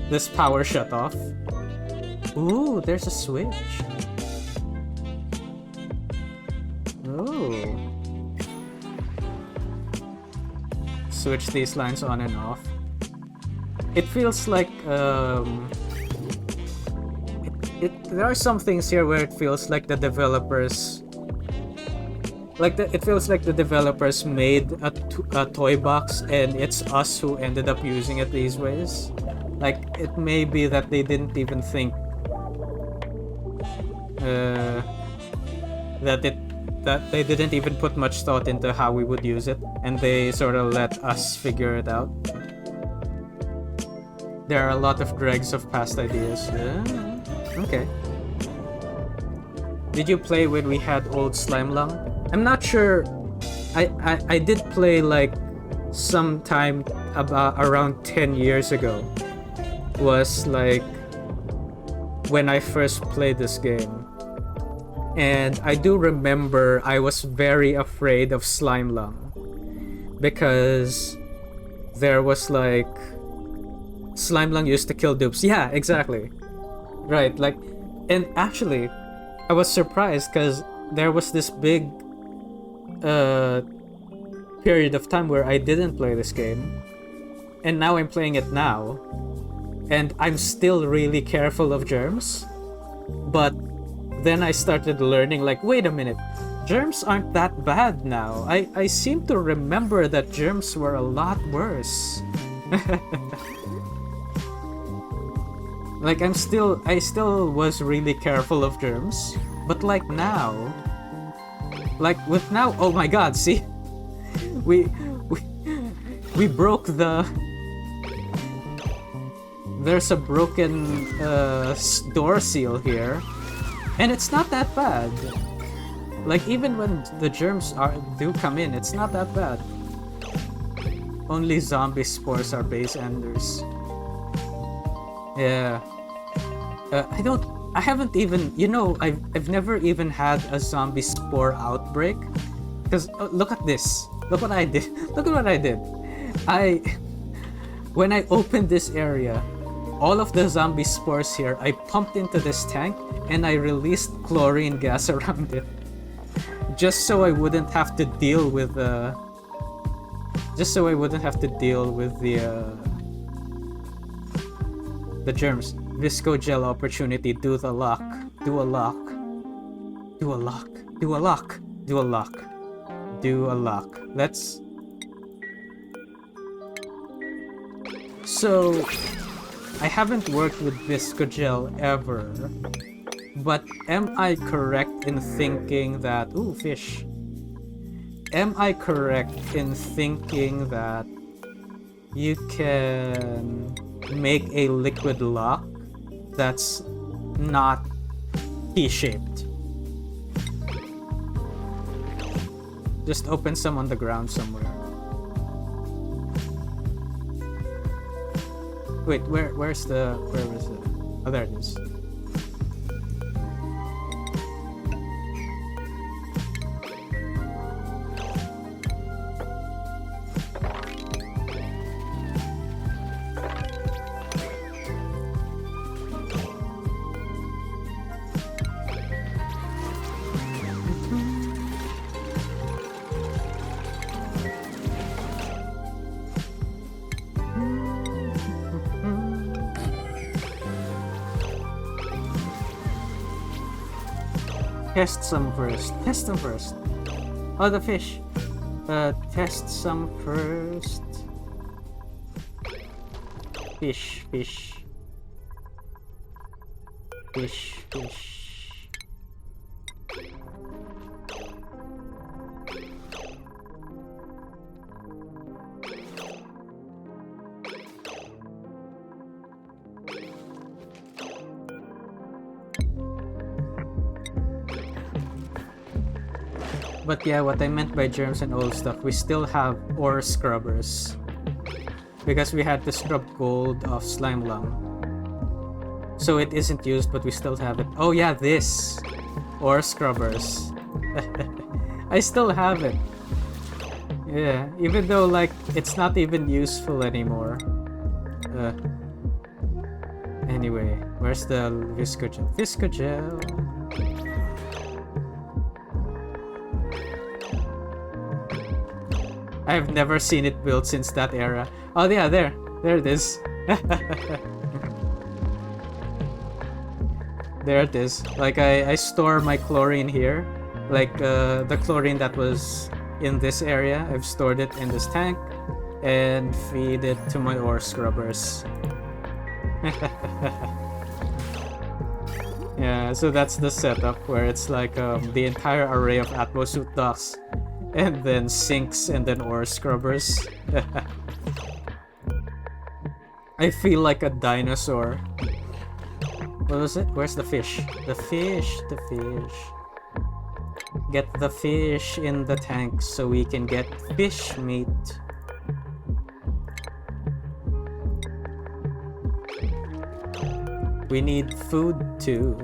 This power shut off. Ooh, there's a switch. Oh. Switch these lines on and off. It feels like there are some things here where it feels like the developers made a toy box, and it's us who ended up using it these ways. Like, it may be that they didn't even think that they didn't even put much thought into how we would use it, and they sort of let us figure it out. There are a lot of dregs of past ideas. Okay. Did you play when we had old Slime Lung? I'm not sure. I did play like sometime about around 10 years ago. Was like when I first played this game. And I do remember I was very afraid of Slime Lung, because there was like, Slime Lung used to kill dupes. Yeah, exactly. Right, like, and actually, I was surprised because there was this big period of time where I didn't play this game, and now I'm playing it now, and I'm still really careful of germs, but then I started learning, like, wait a minute, germs aren't that bad now. I seem to remember that germs were a lot worse. Like, I still was really careful of germs, but like now, oh my god, see, we broke the. There's a broken door seal here, and it's not that bad. Like, even when the germs do come in, it's not that bad. Only zombie spores are base enders. Yeah. I haven't even, you know, I've never even had a zombie spore outbreak. Because, look at this. Look what I did. Look at what I did. When I opened this area, all of the zombie spores here, I pumped into this tank and I released chlorine gas around it. Just so I wouldn't have to deal with the germs. Visco gel opportunity, do a lock. Do a lock. Let's... So, I haven't worked with Visco gel ever, but am I correct in thinking that... Ooh, fish. Am I correct in thinking that you can make a liquid lock that's not T-shaped? Just open some on the ground somewhere. Wait, where is it? Oh, there it is. Test some first. Test them first. Oh, the fish. Test some first. Fish. But yeah, what I meant by germs and old stuff, we still have ore scrubbers. Because we had to scrub gold off slime lung. So it isn't used, but we still have it. Oh yeah, this! Ore scrubbers. I still have it. Yeah, even though like, it's not even useful anymore. Anyway, where's the Visco gel? Visco gel! I've never seen it built since that era. Oh yeah, there it is. There it is. Like I store my chlorine here. Like the chlorine that was in this area, I've stored it in this tank and feed it to my ore scrubbers. Yeah, so that's the setup where it's like the entire array of Atmosuit docks. And then sinks and then ore scrubbers. I feel like a dinosaur. What was it? Where's the fish? The fish. Get the fish in the tank so we can get fish meat. We need food too.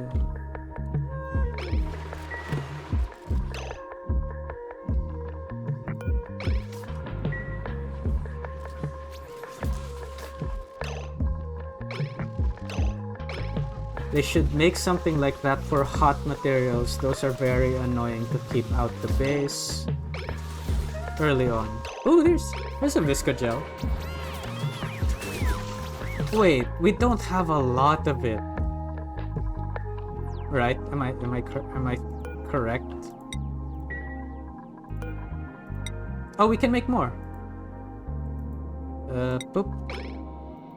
They should make something like that for hot materials. Those are very annoying to keep out the base early on. Ooh, there's a Visco gel. Wait, we don't have a lot of it. Right? Am I correct? Oh, we can make more. Boop.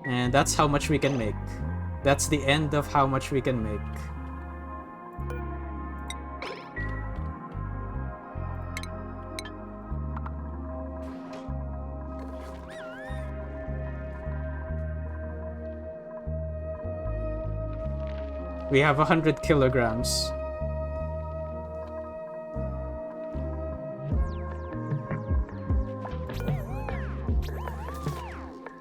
And that's how much we can make. That's the end of how much we can make. We have 100 kilograms.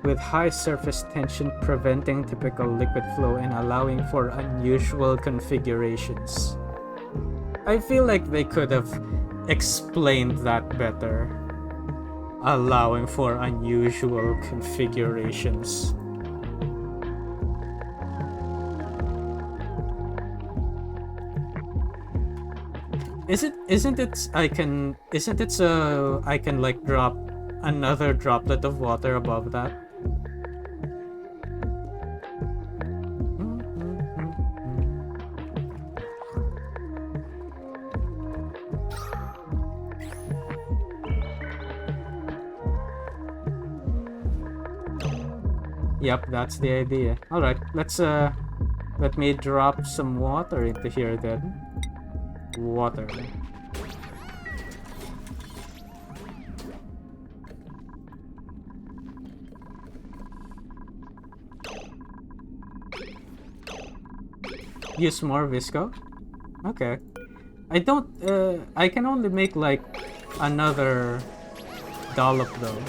with high surface tension preventing typical liquid flow and allowing for unusual configurations. I feel like they could have explained that better. Allowing for unusual configurations. Isn't it so I can like drop another droplet of water above that? Yep, that's the idea. Alright, let me drop some water into here then. Water. Use more Visco? Okay. I can only make like another dollop though.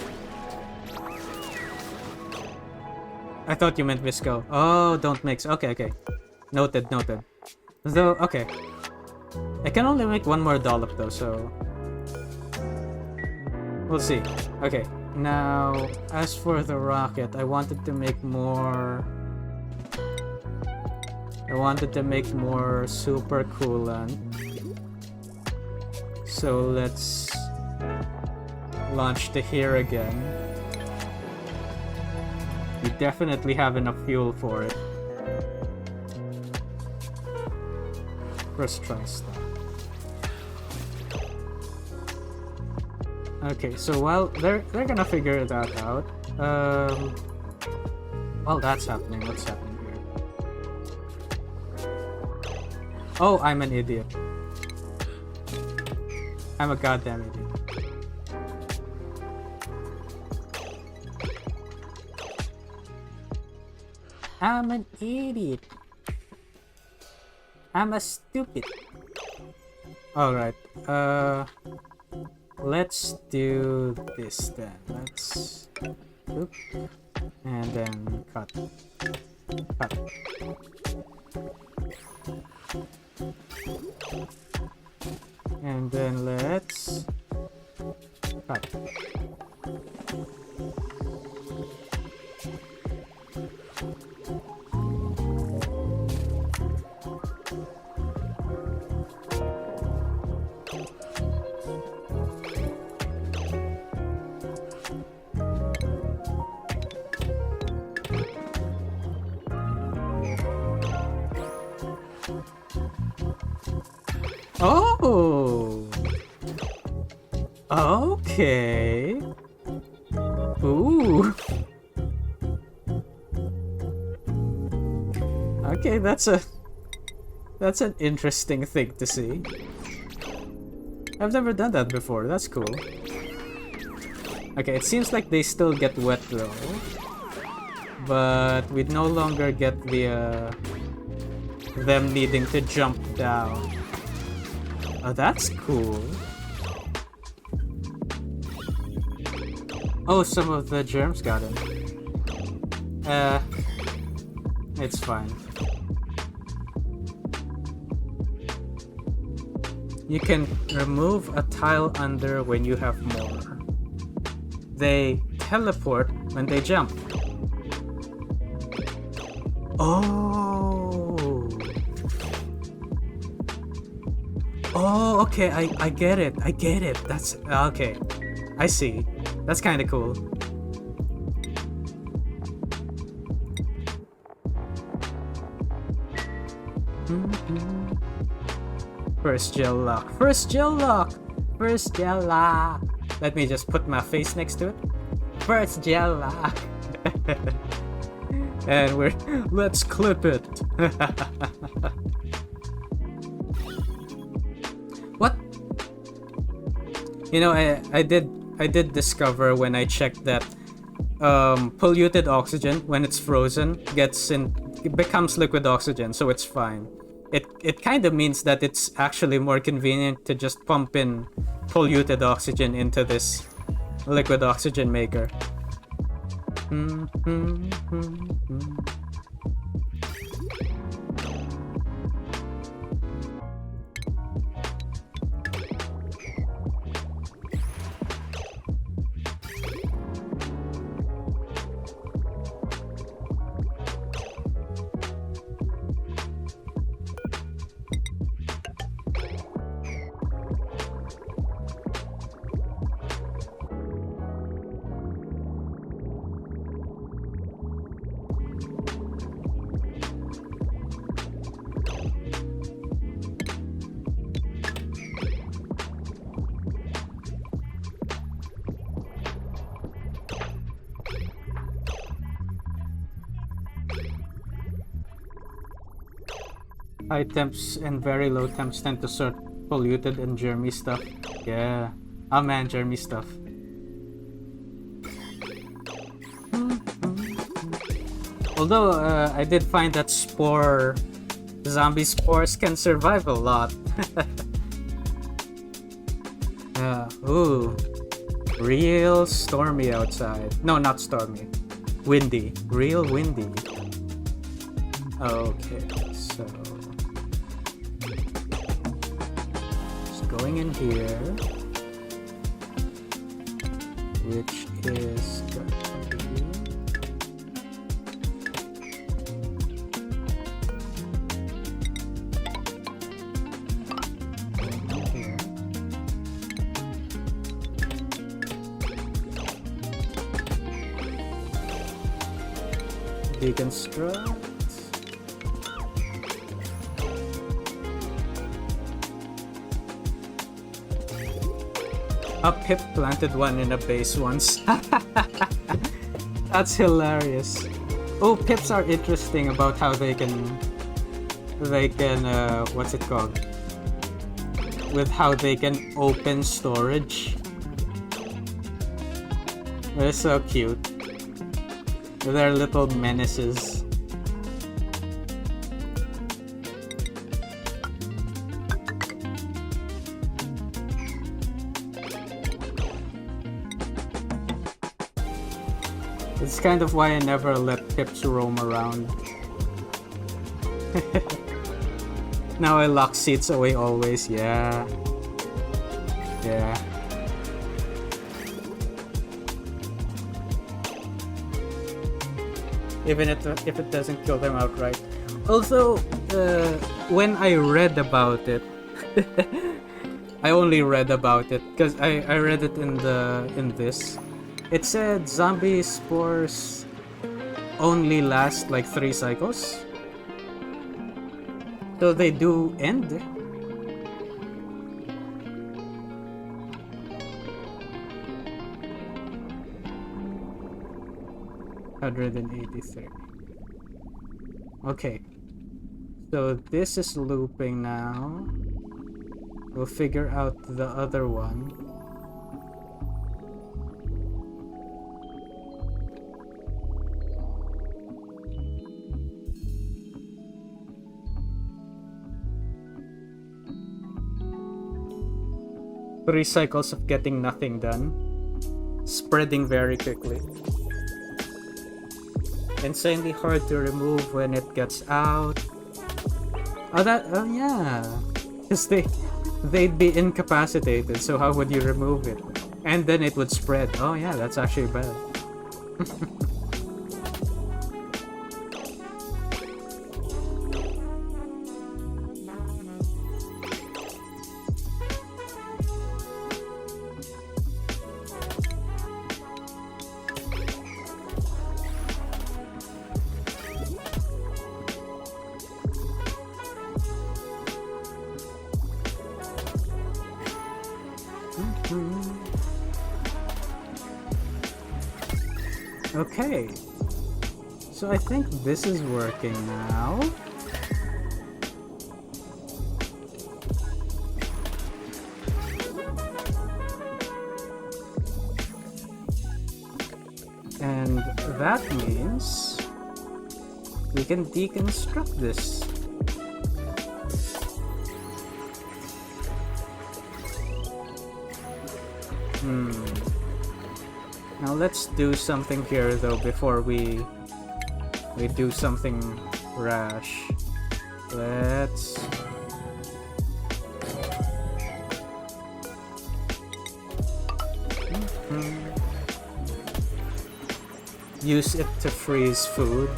I thought you meant Visco. Oh, don't mix. Okay. Noted. Though, okay. I can only make one more dollop though, so... We'll see. Okay, now, as for the rocket, I wanted to make more super coolant. So let's launch to here again. We definitely have enough fuel for it. First try stuff. Okay, so while they're gonna figure that out, while that's happening, what's happening here? Oh, I'm an idiot. I'm a goddamn idiot. I'm an idiot. I'm a stupid. Alright, let's do this then. Let's... Oop. And then cut. Cut. And then let's... Cut. Oh! Okay. Ooh. Okay, that's an interesting thing to see. I've never done that before. That's cool. Okay, it seems like they still get wet though. But we no longer get the them needing to jump down. Oh, that's cool. Oh, some of the germs got in. It's fine. You can remove a tile under when you have more. They teleport when they jump. Oh. Oh, okay, I get it. I get it. That's okay. I see. That's kind of cool. First gel lock. First gel lock. First gel lock. Let me just put my face next to it. First gel lock. And let's clip it. What? You know, I did discover when I checked that polluted oxygen, when it's frozen, it becomes liquid oxygen, so it's fine. It kind of means that it's actually more convenient to just pump in polluted oxygen into this liquid oxygen maker. High temps and very low temps tend to sort polluted and germy stuff. Yeah. Oh man, germy stuff. Although I did find that zombie spores can survive a lot. Ooh. Real stormy outside. No, not stormy. Windy. Real windy. Okay, so just going in here, which is going to be here. Deconstruct. A Pip planted one in a base once. That's hilarious. Oh, Pips are interesting about how they can what's it called? With how they can open storage. They're so cute. They're little menaces. It's kind of why I never let Pips roam around. Now I lock seats away always, yeah. Yeah. Even if it doesn't kill them outright. Also, when I read about it, I only read about it because I read it in this. It said zombie spores only last like 3 cycles. So they do end. $183. Okay. So this is looping now. We'll figure out the other one. Three cycles of getting nothing done. Spreading very quickly. Insanely hard to remove when it gets out. Oh yeah. Because they'd be incapacitated, so how would you remove it? And then it would spread. Oh yeah, that's actually bad. Okay, so I think this is working now. And that means we can deconstruct this. Now let's do something here though before we do something rash. Let's use it to freeze food.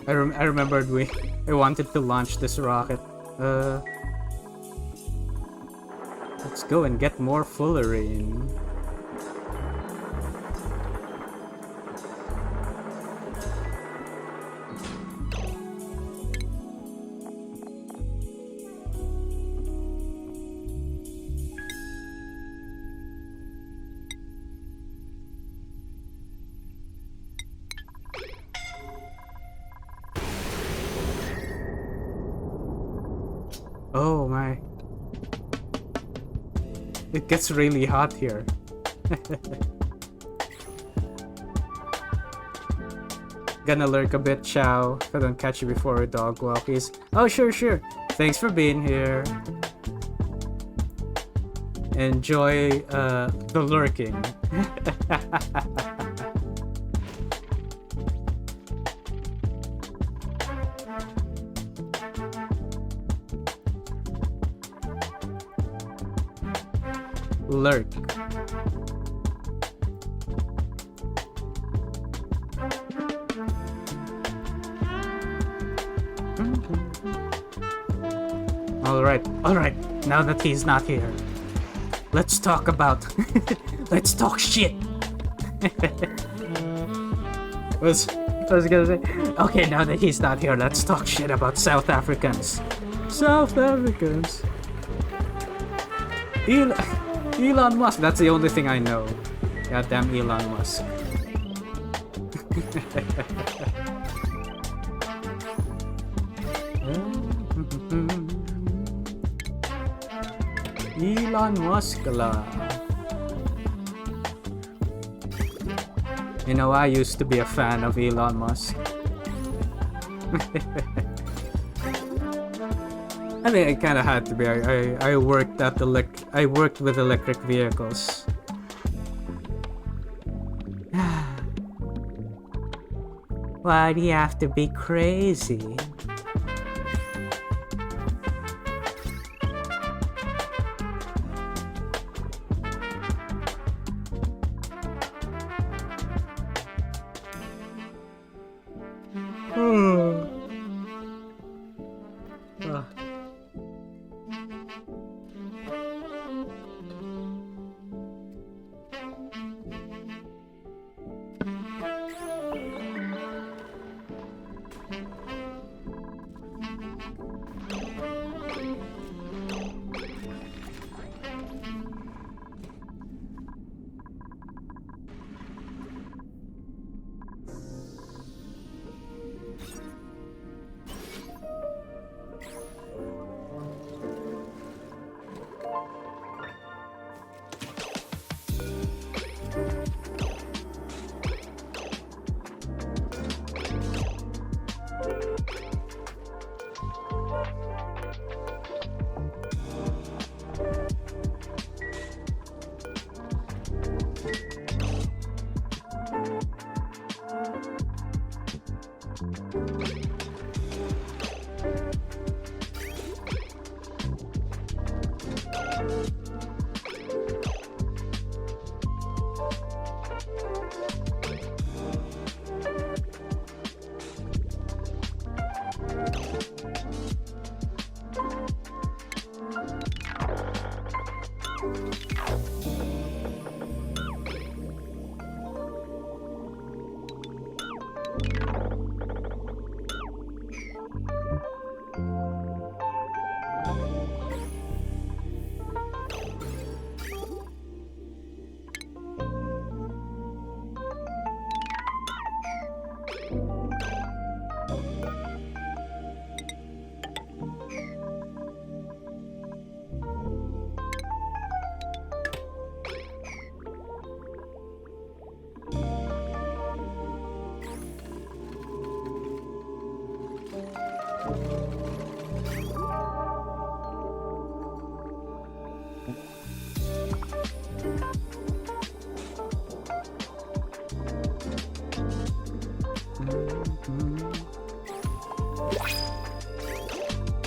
I remembered I wanted to launch this rocket. Let's go and get more fullerene. Oh my. It gets really hot here. Gonna lurk a bit, Chow. If I don't catch you before dog walkies. Oh, sure. Thanks for being here. Enjoy the lurking. Lurk. All right. Now that he's not here, let's talk about. Let's talk shit. I was gonna say, okay, now that he's not here, let's talk shit about South Africans. South Africans. Elon Musk, that's the only thing I know. Goddamn Elon Musk. Elon Musk la. You know, I used to be a fan of Elon Musk. I mean, I kind of had to be. I worked with electric vehicles. Why do you have to be crazy?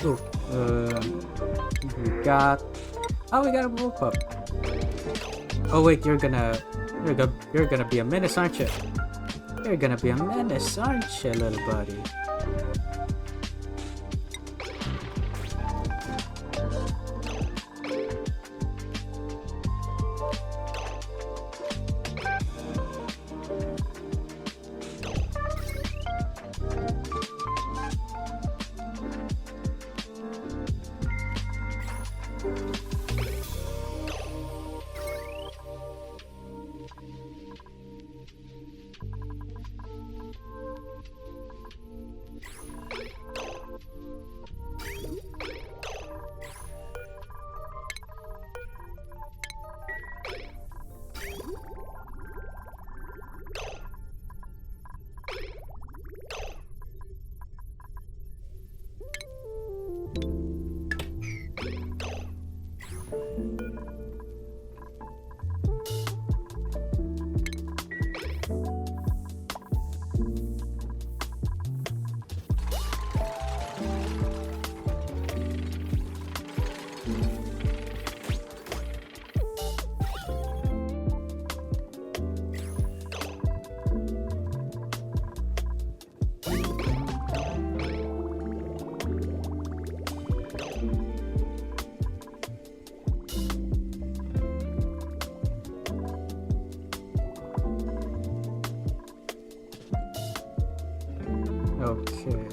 Ooh, we got... Oh, we got a wolf up. Oh wait, you're gonna be a menace, aren't you? You're gonna be a menace, aren't you, little buddy? Okay.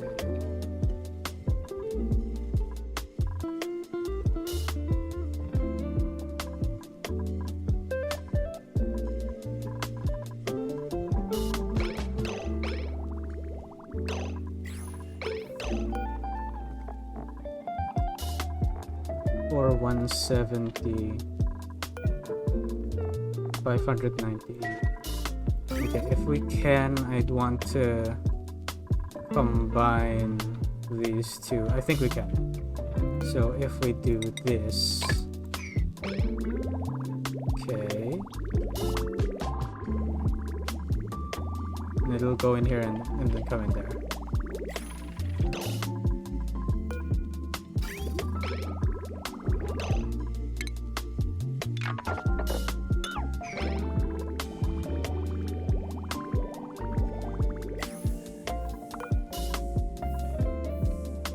Or 170, 590. Okay, if we can, I'd want to combine these two. I think we can. So if we do this, okay, and it'll go in here and then come in there.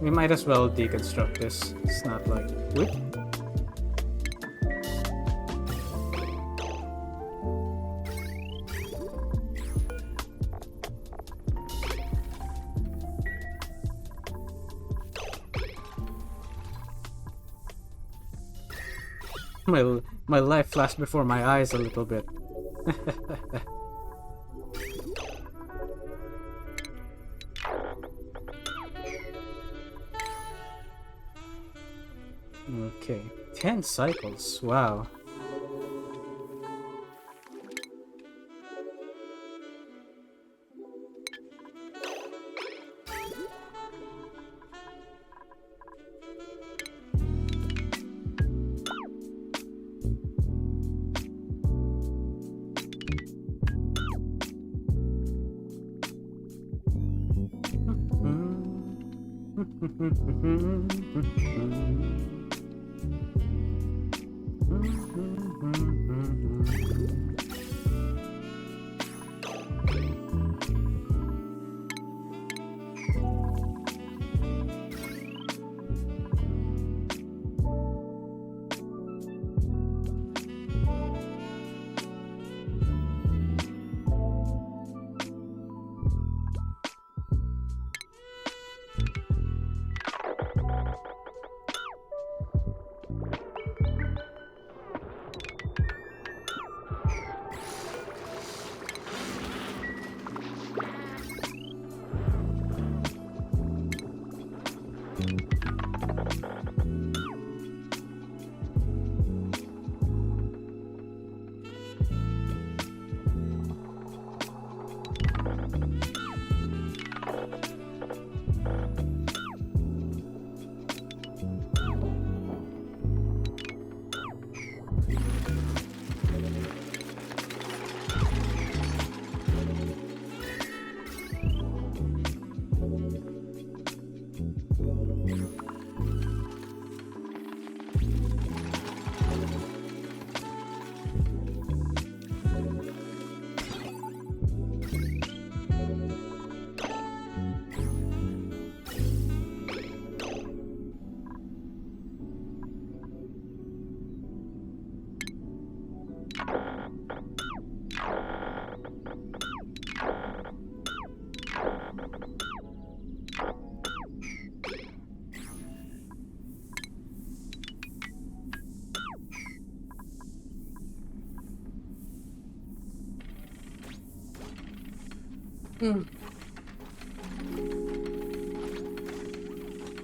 We might as well deconstruct this. It's not like... Whoop. My life flashed before my eyes a little bit. Okay, 10 cycles, wow.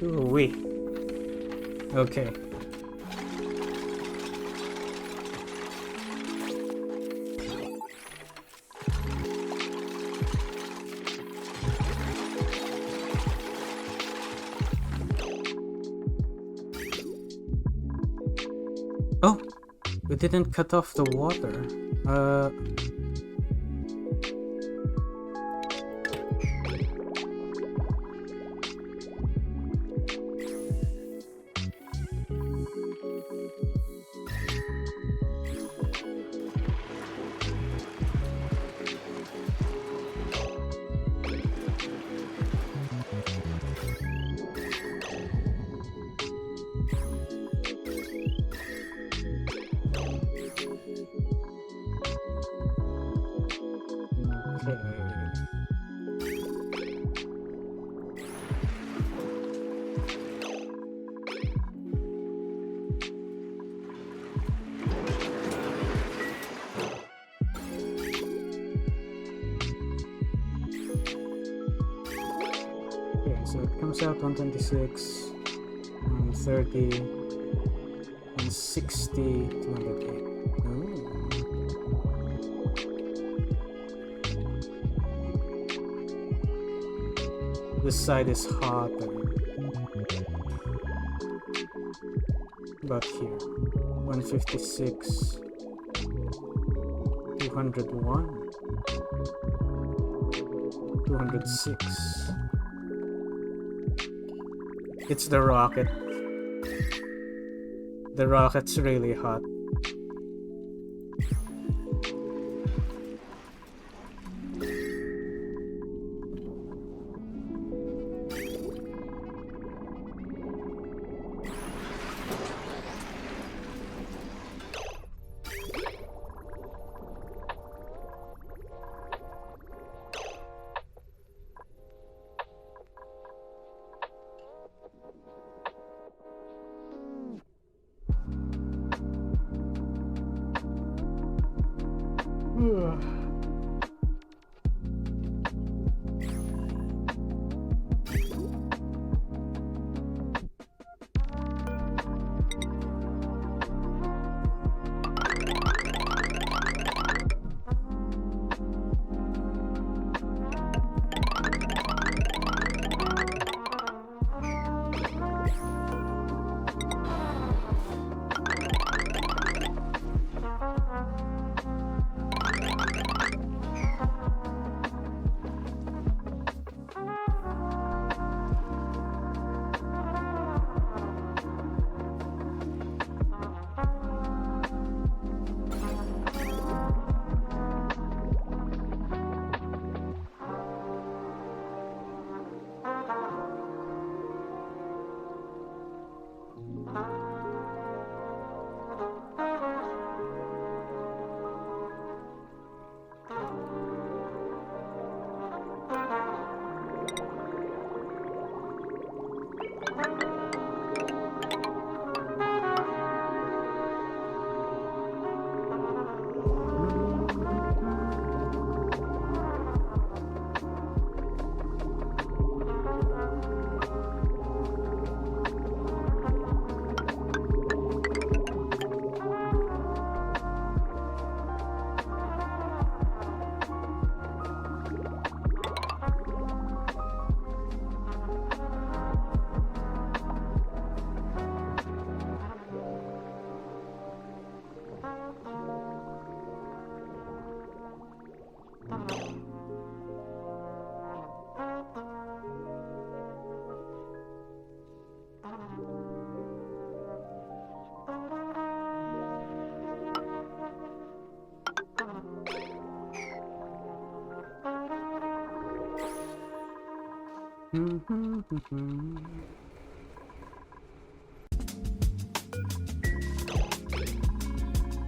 Ooh-wee. Okay. Oh, we didn't cut off the water. So it comes out 126, 130, and 60, 208. This side is hotter. About here. 156, 201, 206. It's the rocket. The rocket's really hot.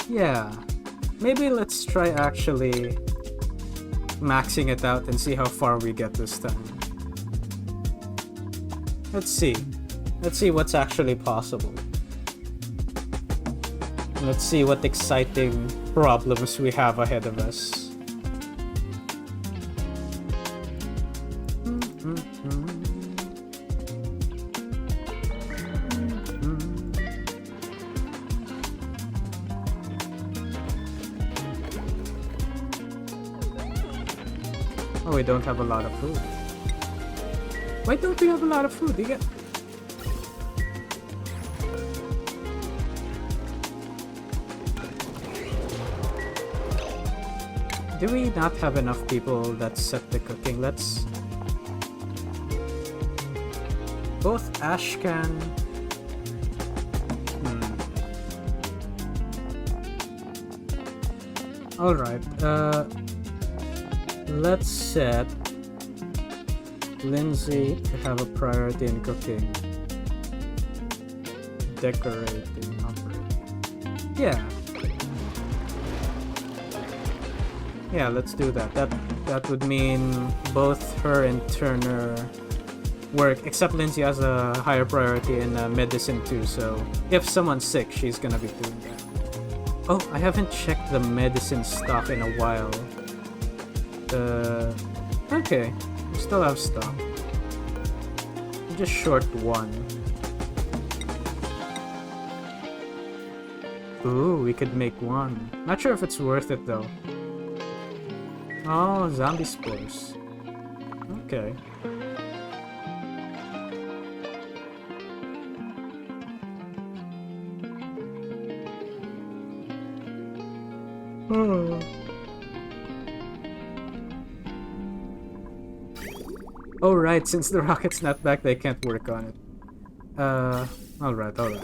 Yeah, maybe let's try actually maxing it out and see how far we get this time. Let's see what's actually possible. Let's see what exciting problems we have ahead of us. Oh, we don't have a lot of food. Why don't we have a lot of food? You get... Do we not have enough people that set the cooking? Let's... Both ash can... Alright, let's set Lindsay to have a priority in cooking. Decorating, operating. Yeah. Yeah, let's do that. That would mean both her and Turner work, except Lindsay has a higher priority in medicine too, so if someone's sick, she's gonna be doing that. Oh, I haven't checked the medicine stock in a while. Okay, we still have stock. I'm just short one. Ooh, we could make one. Not sure if it's worth it though. Oh, zombie spores. Okay. Oh right, since the rocket's not back, they can't work on it. Alright. Ugh.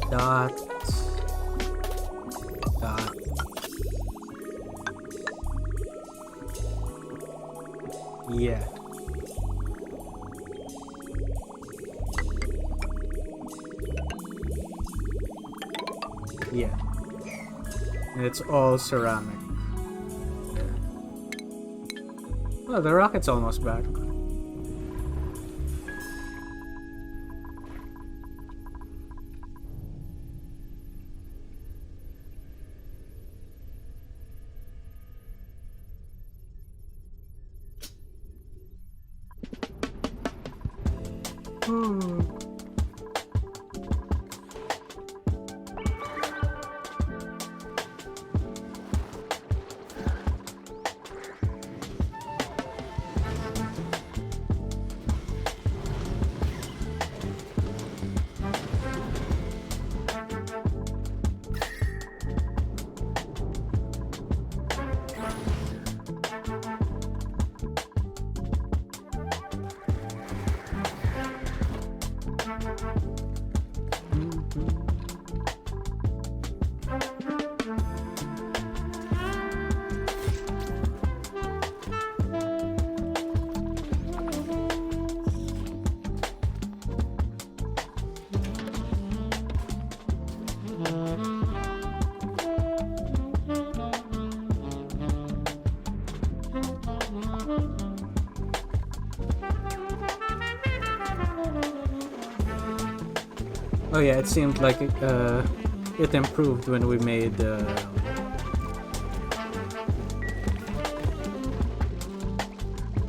Dot. Yeah. Yeah. And it's all ceramic. Oh, the rocket's almost back. Oh yeah, it seemed like it improved when we made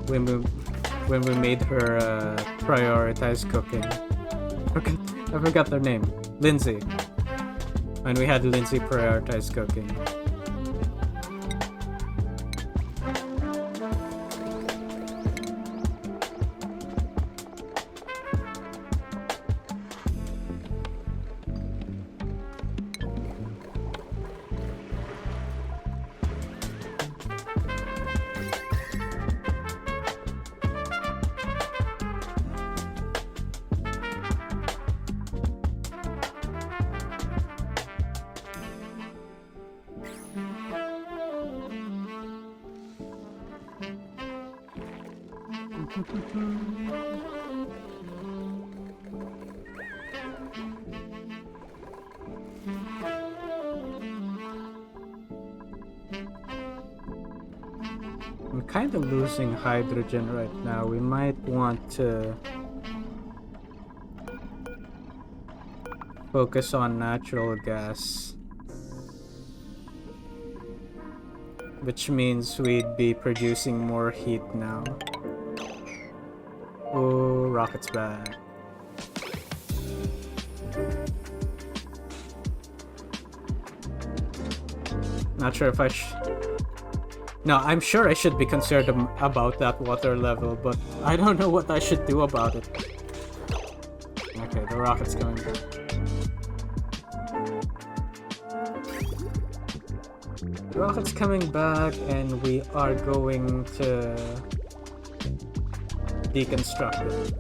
when we made her prioritize cooking. I forgot their name. Lindsay. When we had Lindsay prioritize cooking. I'm kind of losing hydrogen right now. We might want to focus on natural gas, which means we'd be producing more heat now. Oh, rocket's back. Not sure if I No, I'm sure I should be concerned about that water level, but I don't know what I should do about it. Okay, the rocket's coming back. The rocket's coming back, and we are going to deconstruct it.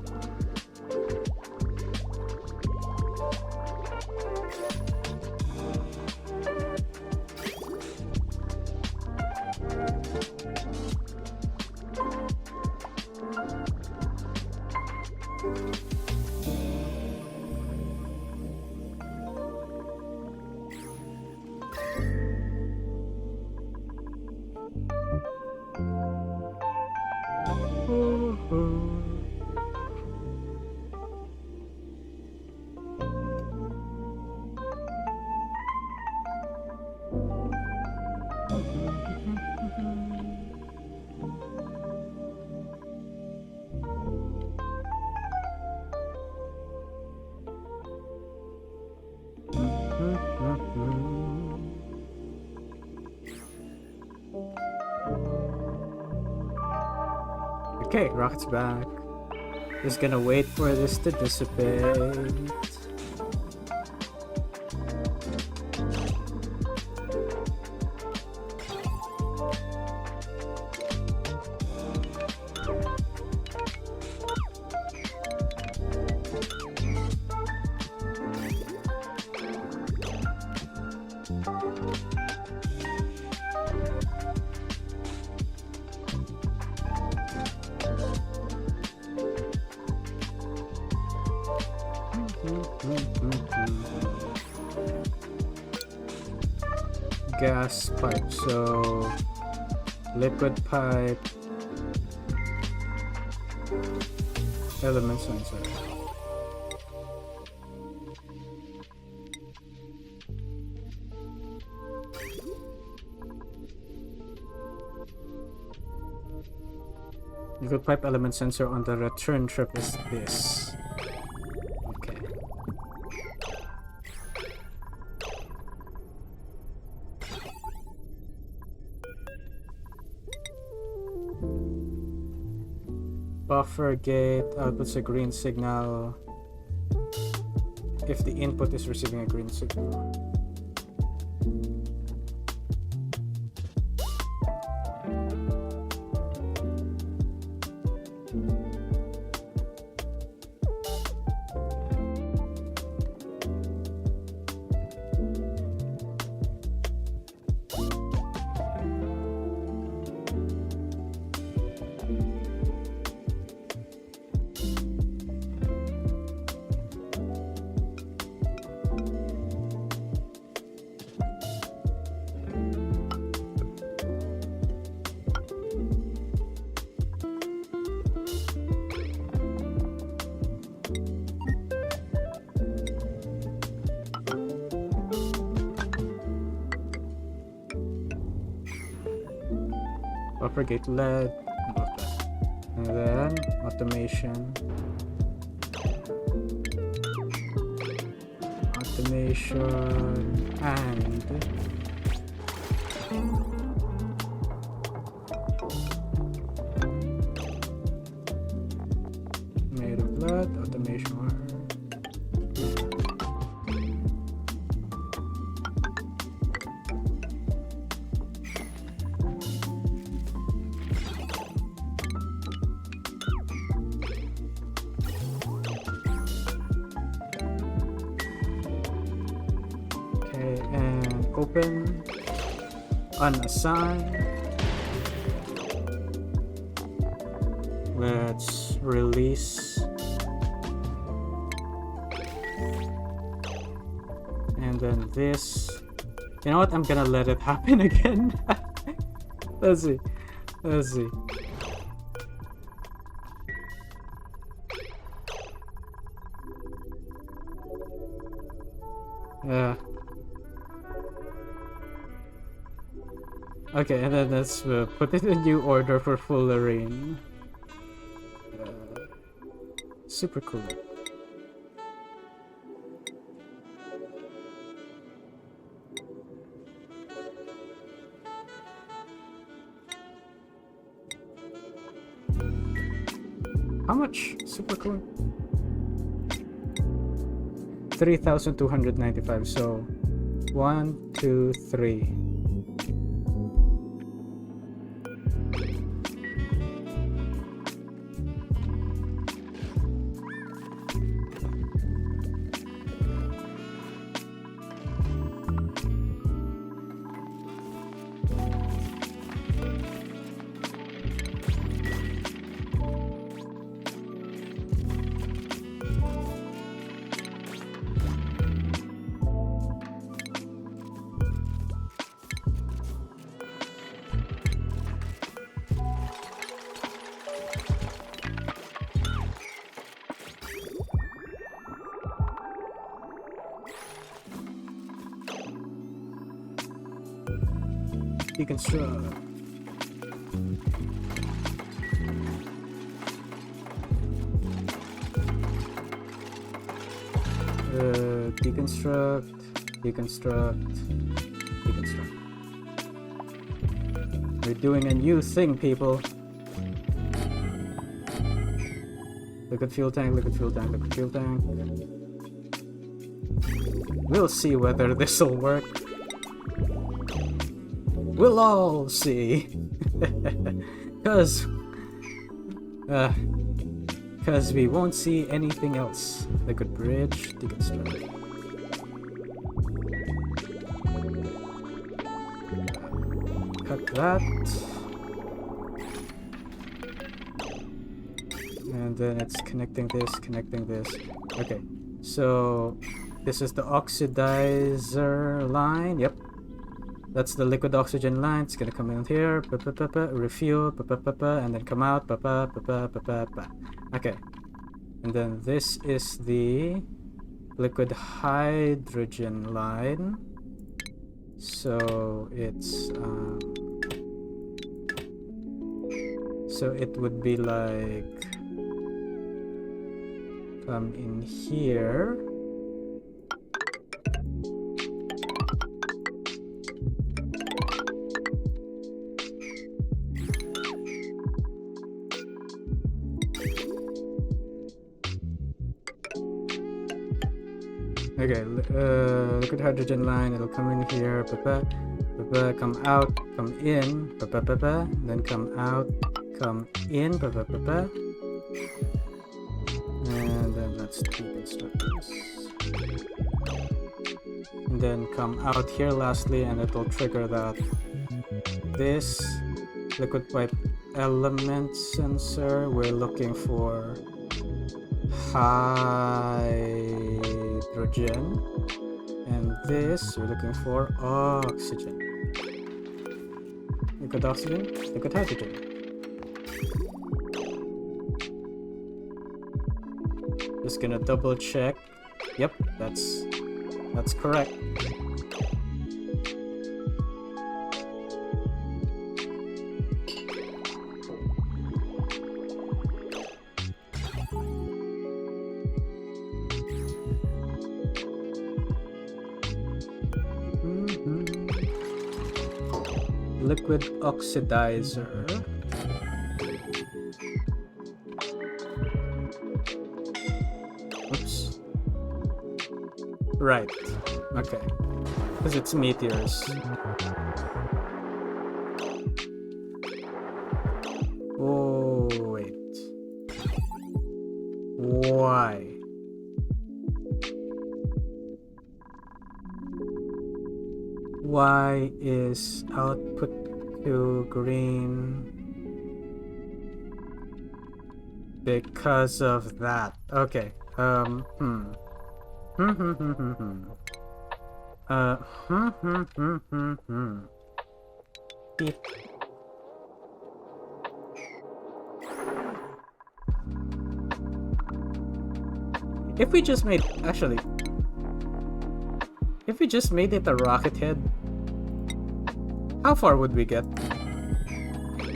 Okay, rocket's back. Just gonna wait for this to dissipate. Gas pipe, so liquid pipe, element sensor. Liquid pipe element sensor on the return trip is this. Okay. Buffer gate outputs a green signal if the input is receiving a green signal. Propagate lead. And then automation. Automation and made of blood, automation wire. Okay, and open, unassign. Let's release. And then this. You know what? I'm gonna let it happen again. Let's see. Let's see. Okay, and then let's put it in new order for full arraign. Super cool. How much? Super cool. 3,295. So 1, 2, 3. Deconstruct. Deconstruct, deconstruct, deconstruct. We're doing a new thing, people. Liquid fuel tank, liquid fuel tank, liquid fuel tank. We'll see whether this'll work. We'll all see. Cause we won't see anything else. Liquid bridge, deconstruct. Cut that. And then it's connecting this, connecting this. Okay, so this is the oxidizer line. Yep. That's the liquid oxygen line. It's gonna come in here, refuel, and then come out. Okay, and then this is the liquid hydrogen line. So it's so it would be like come in here. Okay, liquid hydrogen line, it'll come in here, come out, come in, then come out, come in, and then let's deconstruct this. And then come out here lastly, and it'll trigger that. This liquid pipe element sensor, we're looking for hydrogen, and this we're looking for oxygen. Liquid oxygen, liquid hydrogen. Just gonna double check. Yep, that's correct. liquid oxidizer. Oops. Right. Okay. Because it's meteors. Oh, wait. Why? Why is output to green? Because of that. Okay. Beep. If we just made, actually, if we just made it a rocket head, how far would we get?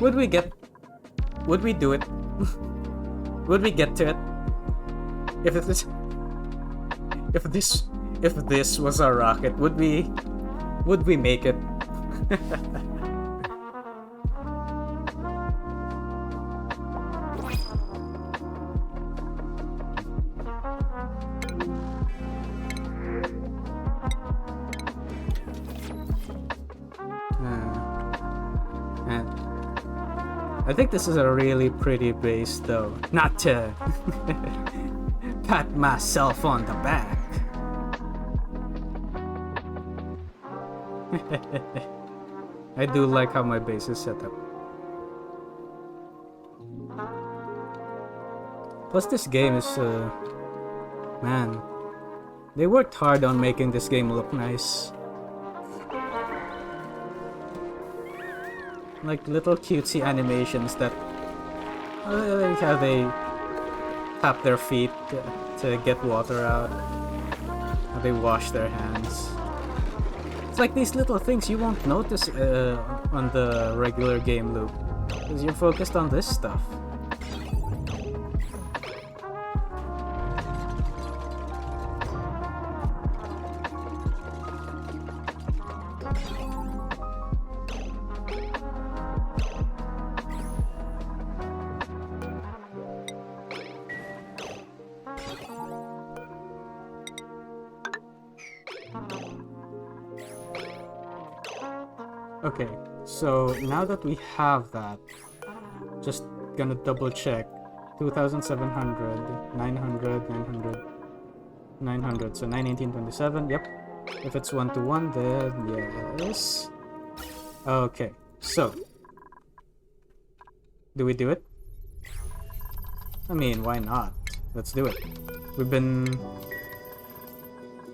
Would we do it? Would we get to it? If this was a rocket, would we make it? I think this is a really pretty base, though. Not to pat myself on the back. I do like how my base is set up. Plus, this game is, man, they worked hard on making this game look nice. Like little cutesy animations that, like how they tap their feet to get water out, how they wash their hands. It's like these little things you won't notice on the regular game loop, because you're focused on this stuff. Okay, so now that we have that, just gonna double check. 2,700, 900, 900, 900, so 918.27, yep. If it's 1-to-1, then yes. Okay, so do we do it? I mean, why not? Let's do it. We've been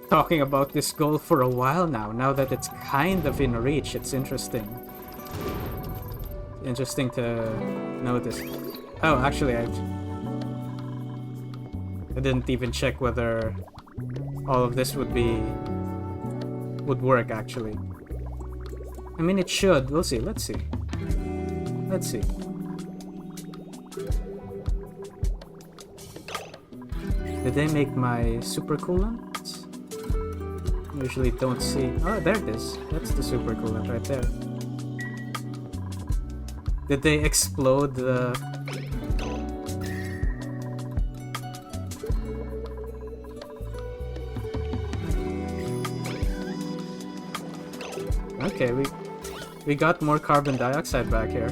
talking about this goal for a while now that it's kind of in reach. It's interesting to notice. Oh, actually, I didn't even check whether all of this would work, actually. I mean, it should. We'll see. Let's see. Did they make my super coolant? Usually don't see. Oh, there it is. That's the super coolant right there. Did they explode the... Okay, we got more carbon dioxide back here.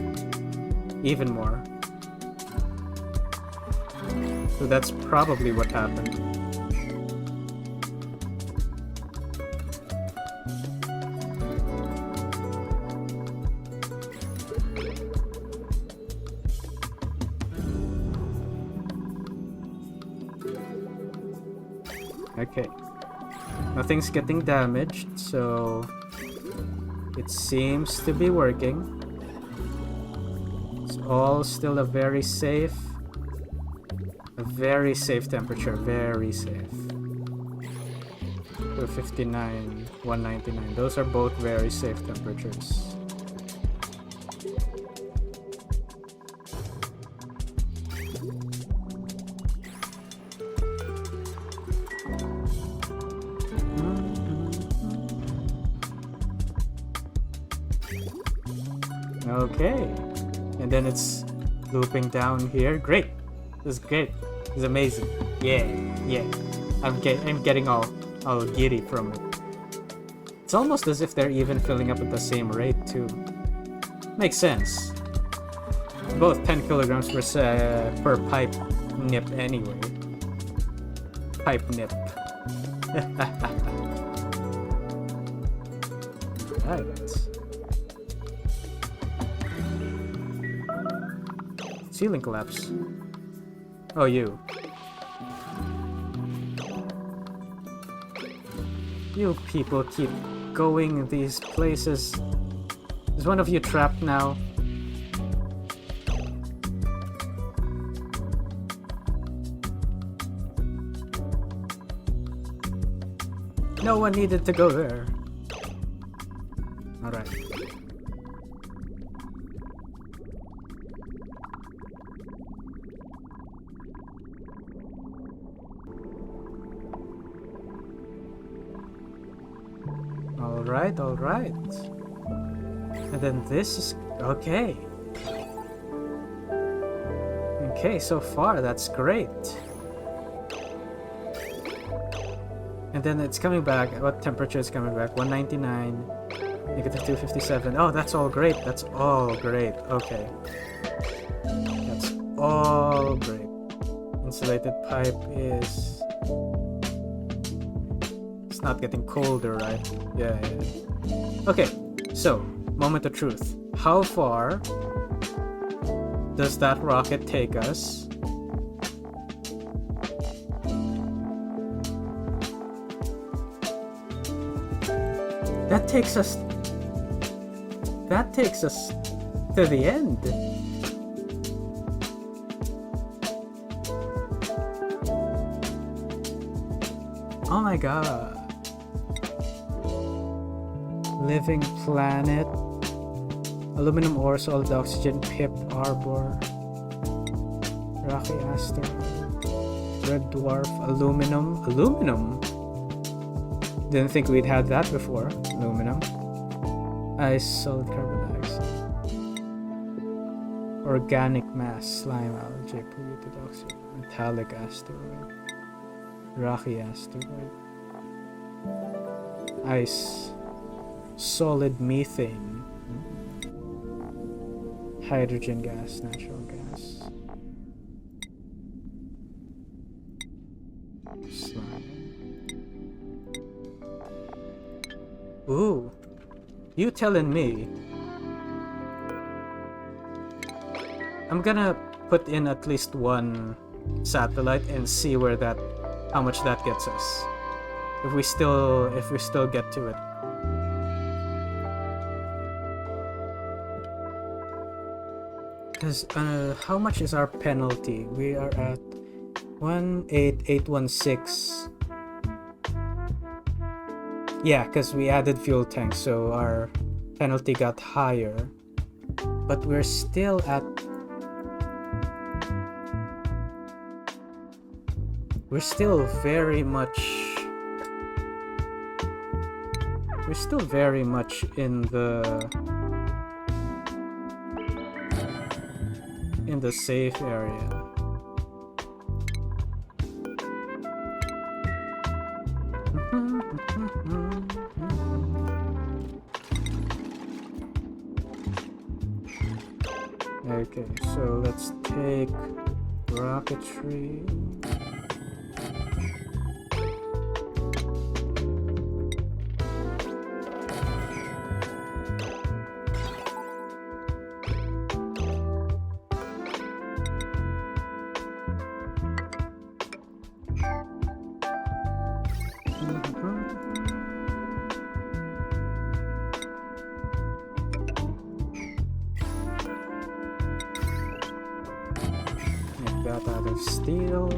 Even more. So that's probably what happened. Okay, nothing's getting damaged, so it seems to be working. It's all still a very safe temperature, very safe. 259, 199, those are both very safe temperatures. Okay. And then it's looping down here. Great. This is great. This is amazing. Yeah. I'm getting all giddy from it. It's almost as if they're even filling up at the same rate too. Makes sense. Both 10 kilograms per pipe nip anyway. Pipe nip. Right. Ceiling collapse. Oh, you. You people keep going these places. Is one of you trapped now? No one needed to go there. Alright. Alright. And then this is... okay. Okay, so far that's great. And then it's coming back. What temperature is coming back? 199, negative 257. Oh, that's all great. That's all great. Okay. That's all great. Insulated pipe is... it's not getting colder, right? Yeah. Okay, so, moment of truth. How far does that rocket take us? That takes us to the end. Oh my god. Living planet. Aluminum ore, solid oxygen, pip, arbor. Rocky asteroid. Red dwarf, aluminum. Aluminum? Didn't think we'd had that before. Aluminum. Ice, solid carbon dioxide. Organic mass, slime, algae, polluted oxygen. Metallic asteroid. Rocky asteroid. Ice. Solid methane. Hydrogen gas, natural gas. Slime. Ooh. You telling me. I'm gonna put in at least one satellite and see where that, how much that gets us. If we still get to it. Because how much is our penalty? We are at 18816. Yeah, because we added fuel tanks, so our penalty got higher. But we're still at... we're still very much in the safe area. Okay, so let's take rocketry. That out of steel.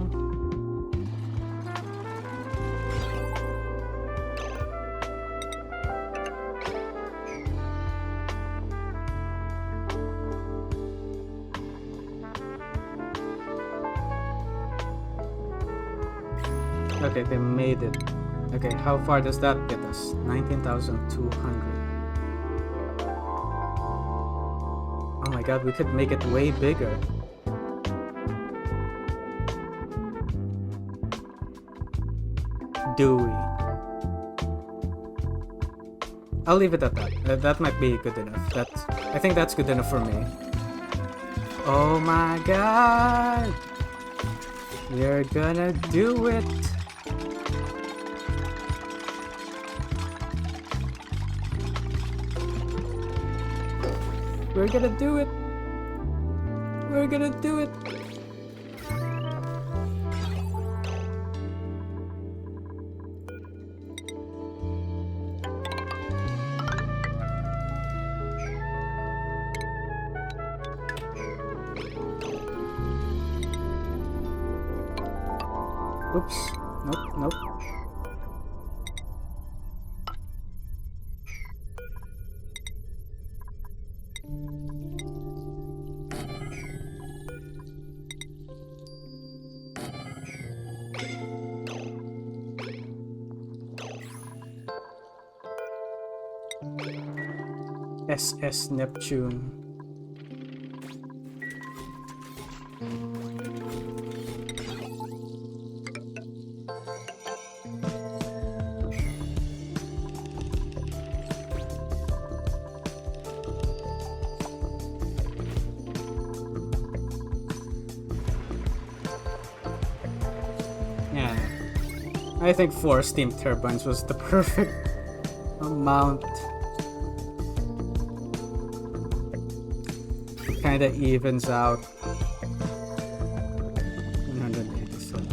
Okay, they made it. Okay, how far does that get us? 19,200. god, we could make it way bigger. Do we? I'll leave it at that. That might be good enough. I think that's good enough for me. Oh my god! You're gonna do it! We're gonna do it! We're gonna do it! Oops. Nope. SS Neptune. Yeah, I think 4 steam turbines was the perfect amount. It kind of evens out. 187.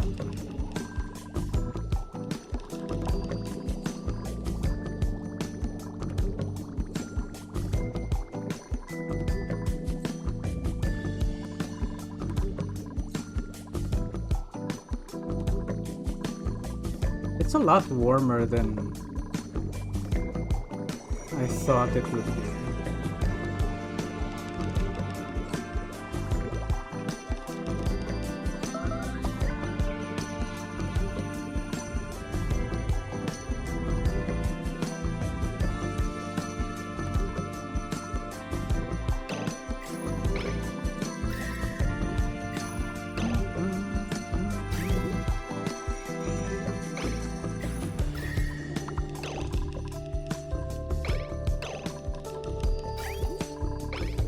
It's a lot warmer than I thought it would be.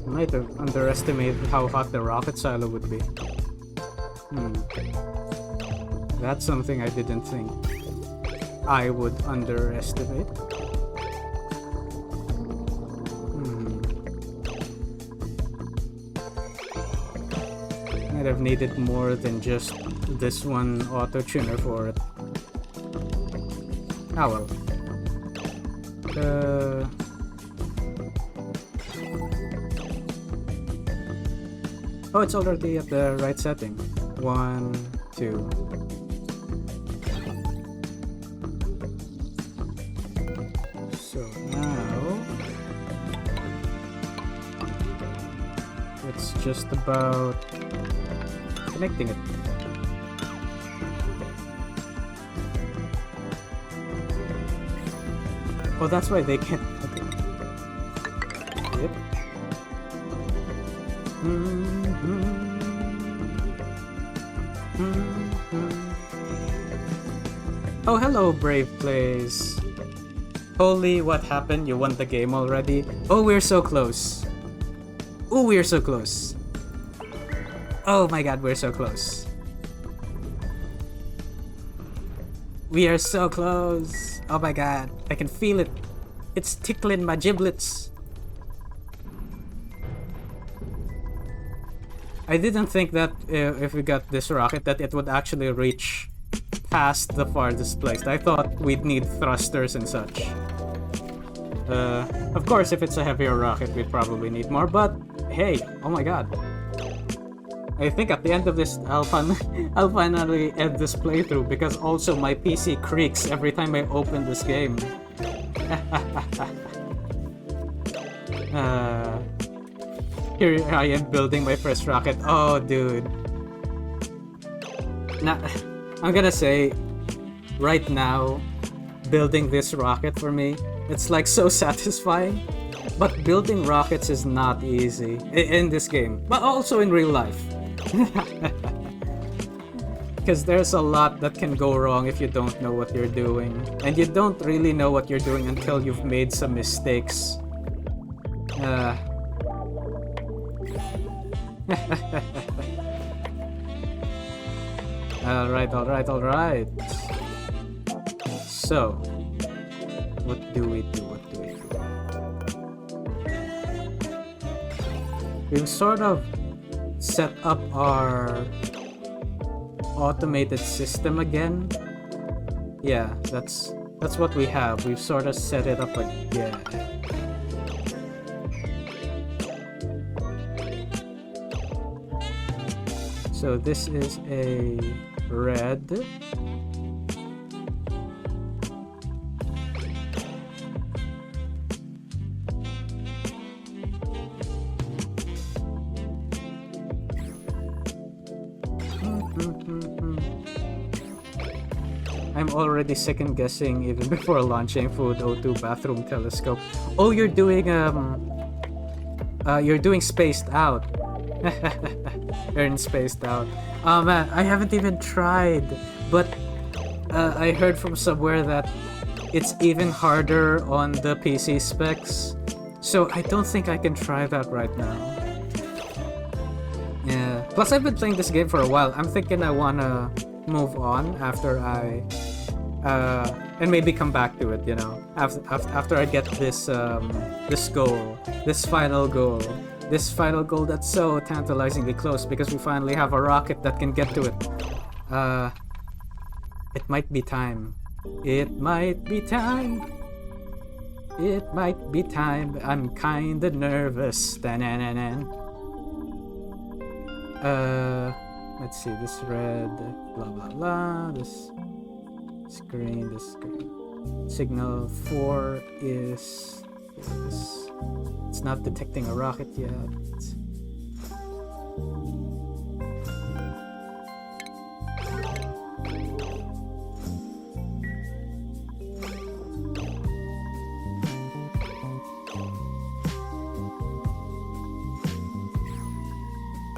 Might have underestimated how hot the rocket silo would be. That's something I didn't think I would underestimate. Might have needed more than just this one auto tuner for it. Ah well. Oh, it's already at the right setting. 1, 2. So now it's just about connecting it. Oh, that's why they can't. Okay. Yep. Oh, hello, Brave Plays. Holy, what happened? You won the game already? Oh, we're so close. Oh, we're so close. Oh my god, we're so close. We are so close. Oh my god, I can feel it. It's tickling my giblets. I didn't think that if we got this rocket that it would actually reach past the farthest place. I thought we'd need thrusters and such. Of course, if it's a heavier rocket, we'd probably need more, but hey, oh my god. I think at the end of this, I'll finally end this playthrough because also my PC creaks every time I open this game. Here I am building my first rocket. Oh, dude. Now, I'm gonna say, right now, building this rocket for me, it's like so satisfying. But building rockets is not easy in this game, but also in real life. Because there's a lot that can go wrong if you don't know what you're doing. And you don't really know what you're doing until you've made some mistakes. Alright. So, what do we do? We've sort of set up our automated system again. Yeah, that's what we have. We've sort of set it up again. So this is a red. I'm already second guessing even before launching Food O2 bathroom telescope. Oh, you're doing spaced out. You're spaced out. Man, I haven't even tried, but I heard from somewhere that it's even harder on the PC specs. So I don't think I can try that right now. Yeah. Plus, I've been playing this game for a while. I'm thinking I wanna move on after I and maybe come back to it, you know, after I get this this final goal that's so tantalizingly close, because we finally have a rocket that can get to it. It might be time. I'm kinda nervous. Let's see, this red, blah blah blah, this screen. Signal 4 is this. It's not detecting a rocket yet.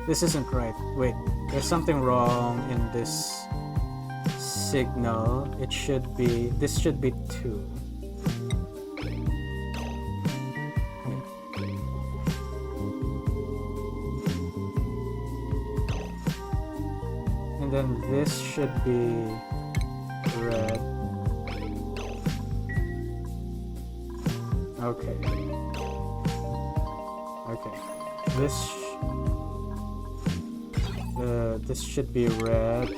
This isn't right. Wait, there's something wrong in this signal. This should be 2. And then this should be red. Okay. This should be red.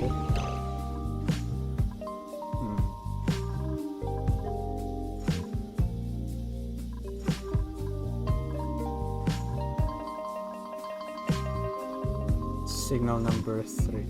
Signal number 3.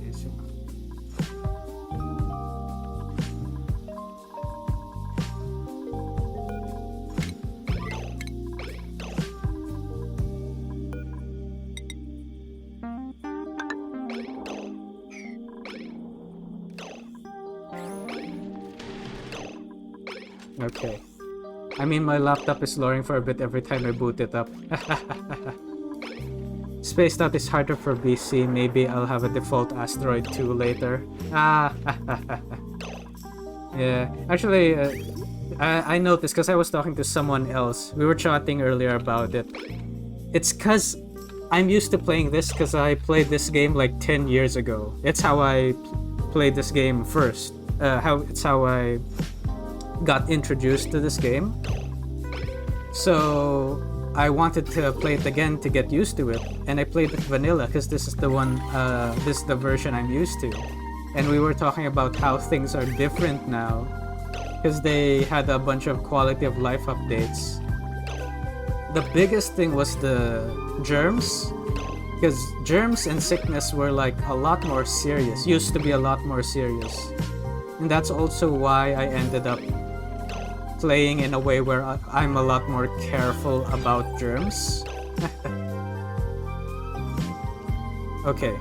Okay. I mean, my laptop is lowering for a bit every time I boot it up. Spaced out is harder for BC. Maybe I'll have a default Asteroid 2 later. Yeah. Actually, I noticed because I was talking to someone else. We were chatting earlier about it. It's because I'm used to playing this because I played this game like 10 years ago. It's how I played this game first. It's how I got introduced to this game. So I wanted to play it again to get used to it, and I played it vanilla because this is the one, this is the version I'm used to. And we were talking about how things are different now because they had a bunch of quality of life updates. The biggest thing was the germs, because germs and sickness were like a lot more serious, used to be a lot more serious. And that's also why I ended up playing in a way where I'm a lot more careful about germs. Okay.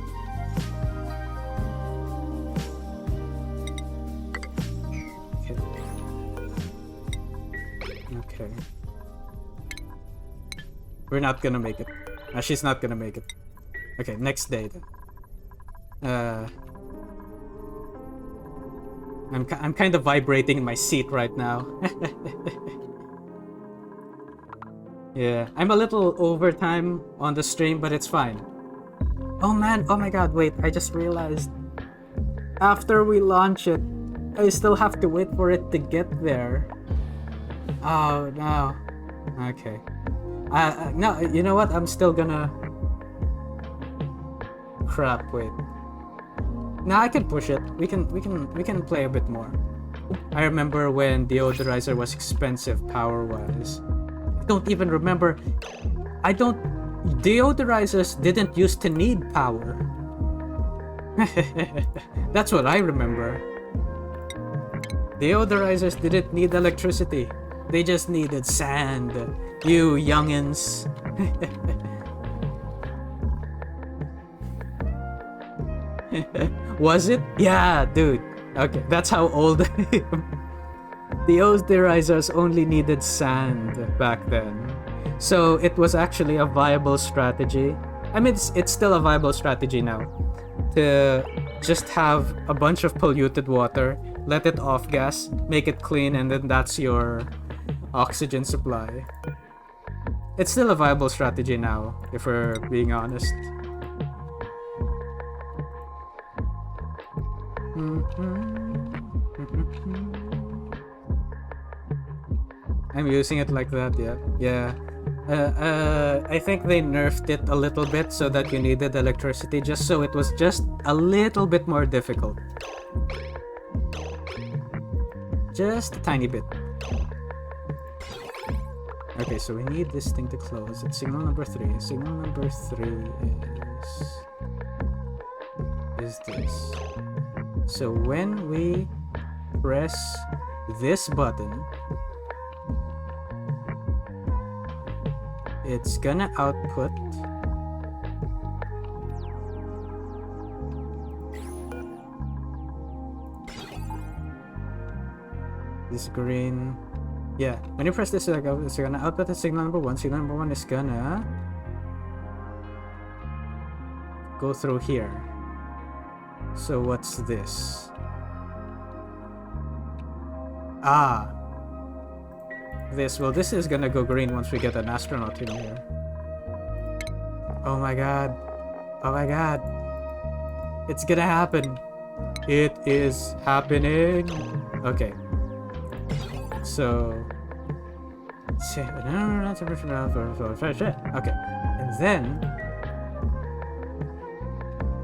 Okay. We're not gonna make it. She's not gonna make it. Okay, next day then. I'm kind of vibrating in my seat right now. Yeah, I'm a little overtime on the stream, but it's fine. Oh man, oh my god, wait, I just realized. After we launch it, I still have to wait for it to get there. Oh no. Okay. No, you know what? I'm still gonna... Crap, wait. Nah, I can push it. We can play a bit more. I remember when deodorizer was expensive power-wise. I don't even remember. Deodorizers didn't used to need power. That's what I remember. Deodorizers didn't need electricity. They just needed sand. You youngins. Was it? Yeah, dude. Okay, that's how old I am. Deodorizers only needed sand back then. So it was actually a viable strategy. I mean, it's still a viable strategy now. To just have a bunch of polluted water, let it off gas, make it clean, and then that's your oxygen supply. It's still a viable strategy now, if we're being honest. I'm using it like that, yeah. I think they nerfed it a little bit so that you needed electricity, just so it was just a little bit more difficult. Just a tiny bit. Okay, so we need this thing to close. It's signal number 3. Signal number 3 is this. So when we press this button, it's gonna output this green. Yeah, when you press this, it's gonna output the signal number 1. Signal number 1 is gonna go through here. So what's this? Ah, this. Well, this is gonna go green once we get an astronaut in here. Oh my god. Oh my god. It's gonna happen. It is happening. Okay. So... Okay. And then...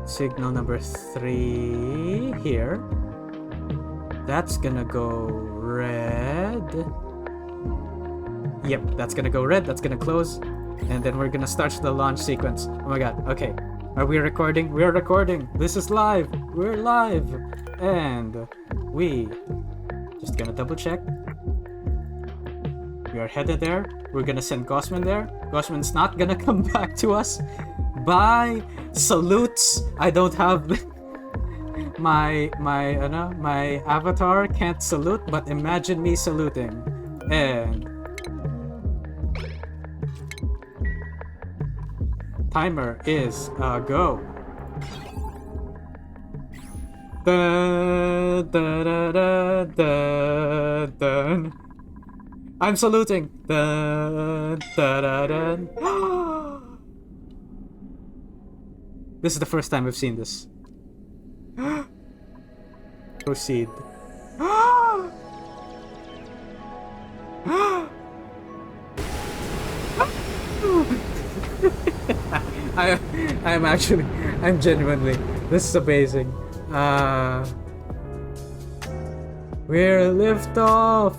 signal number 3 here. That's gonna go red. Yep, that's gonna go red. That's gonna close. And then we're gonna start the launch sequence. Oh my god. Okay. Are we recording? We're recording. This is live. We're live. And we... just gonna double check. We are headed there. We're gonna send Gosman there. Gosman's not gonna come back to us. Bye. Salutes. I don't have my avatar can't salute, but imagine me saluting. And timer is go. Dun, dun, dun, dun, dun, dun. I'm saluting. Dun, dun, dun, dun. This is the first time I've seen this. Proceed. I'm genuinely, this is amazing. We're liftoff.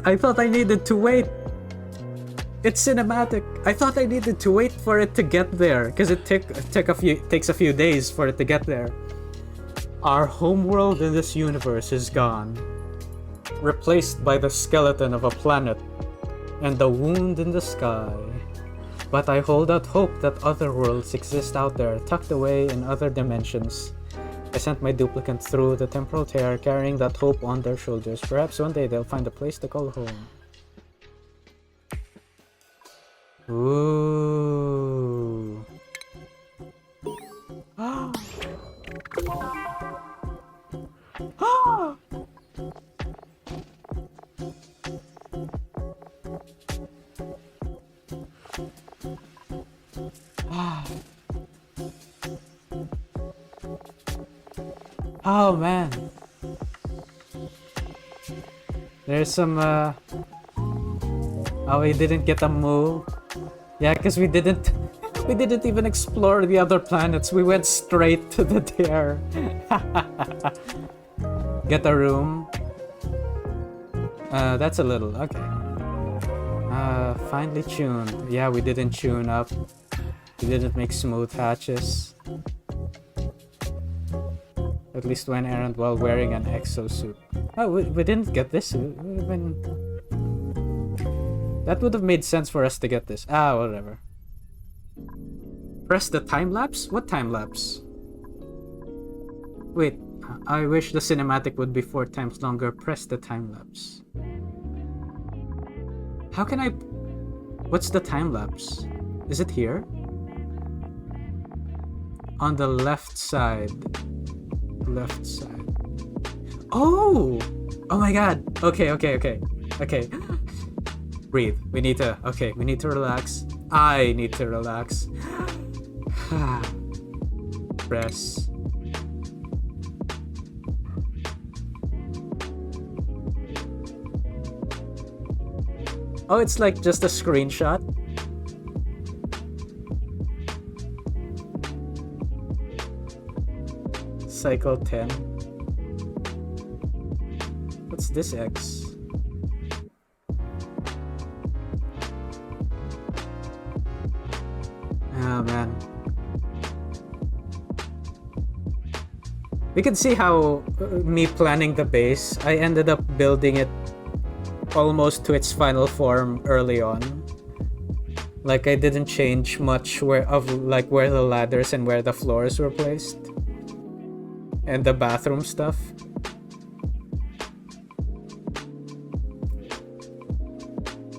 I thought I needed to wait. It's cinematic. I thought I needed to wait for it to get there because it takes a few days for it to get there. Our homeworld in this universe is gone. replaced by the skeleton of a planet and the wound in the sky. But I hold out hope that other worlds exist out there, tucked away in other dimensions. I sent my duplicant through the temporal tear, carrying that hope on their shoulders. Perhaps one day they'll find a place to call home. Ooh. Oh man, there's some oh, we didn't get a move. Yeah, because we didn't even explore the other planets. We went straight to the tear. Get a room. That's a little okay. Finely tuned. Yeah, we didn't tune up. We didn't make smooth hatches. At least went errand while wearing an exosuit. Oh, we didn't get this. That would have made sense for us to get this. Ah, whatever. Press the time-lapse? What time-lapse? Wait, I wish the cinematic would be 4 times longer. Press the time-lapse. How can I... What's the time-lapse? Is it here? On the left side. Left side. Oh! Oh my god! Okay. Breathe. We need to relax. I need to relax. Press. Oh, it's like just a screenshot. Cycle 10. What's this X? Oh man. We can see how me planning the base, I ended up building it almost to its final form early on. Like I didn't change much where the ladders and where the floors were placed. And the bathroom stuff.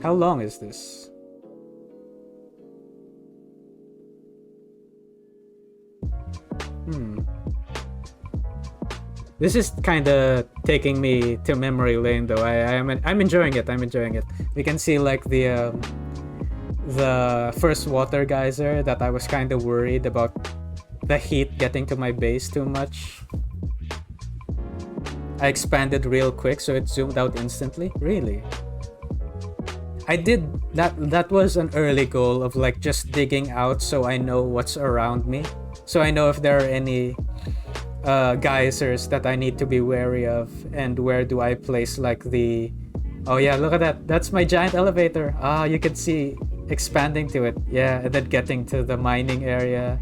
How long is this? This is kind of taking me to memory lane though. I'm enjoying it. We can see like the first water geyser that I was kind of worried about the heat getting to my base too much. I expanded real quick so it zoomed out instantly. Really? I did that was an early goal of like just digging out so I know what's around me. So I know if there are any geysers that I need to be wary of, and where do I place like the... Oh yeah, look at that. That's my giant elevator. Ah, you can see expanding to it. Yeah, and then getting to the mining area.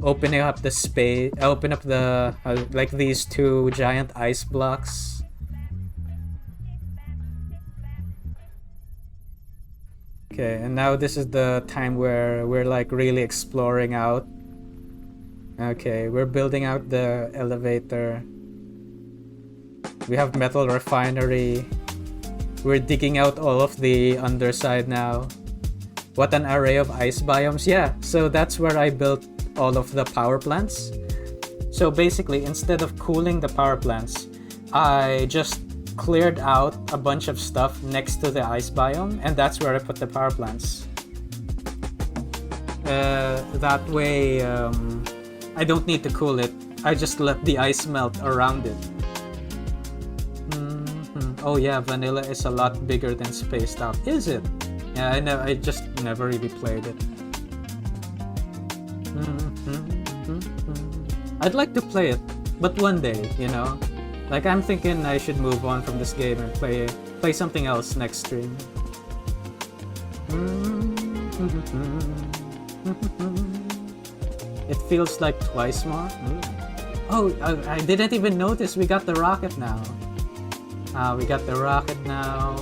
Opening up the space, open up the like these 2 giant ice blocks. Okay, and now this is the time where we're like really exploring out. Okay, we're building out the elevator. We have metal refinery. We're digging out all of the underside now. What an array of ice biomes. Yeah, so that's where I built all of the power plants. So basically, instead of cooling the power plants, I just cleared out a bunch of stuff next to the ice biome, and that's where I put the power plants. That way, I don't need to cool it. I just let the ice melt around it. Oh yeah, vanilla is a lot bigger than Spaced Out. Is it? Yeah, I just never really played it. I'd like to play it, but one day, you know? Like, I'm thinking I should move on from this game and play something else next stream. It feels like twice more. Oh, I didn't even notice we got the rocket now. We got the rocket now.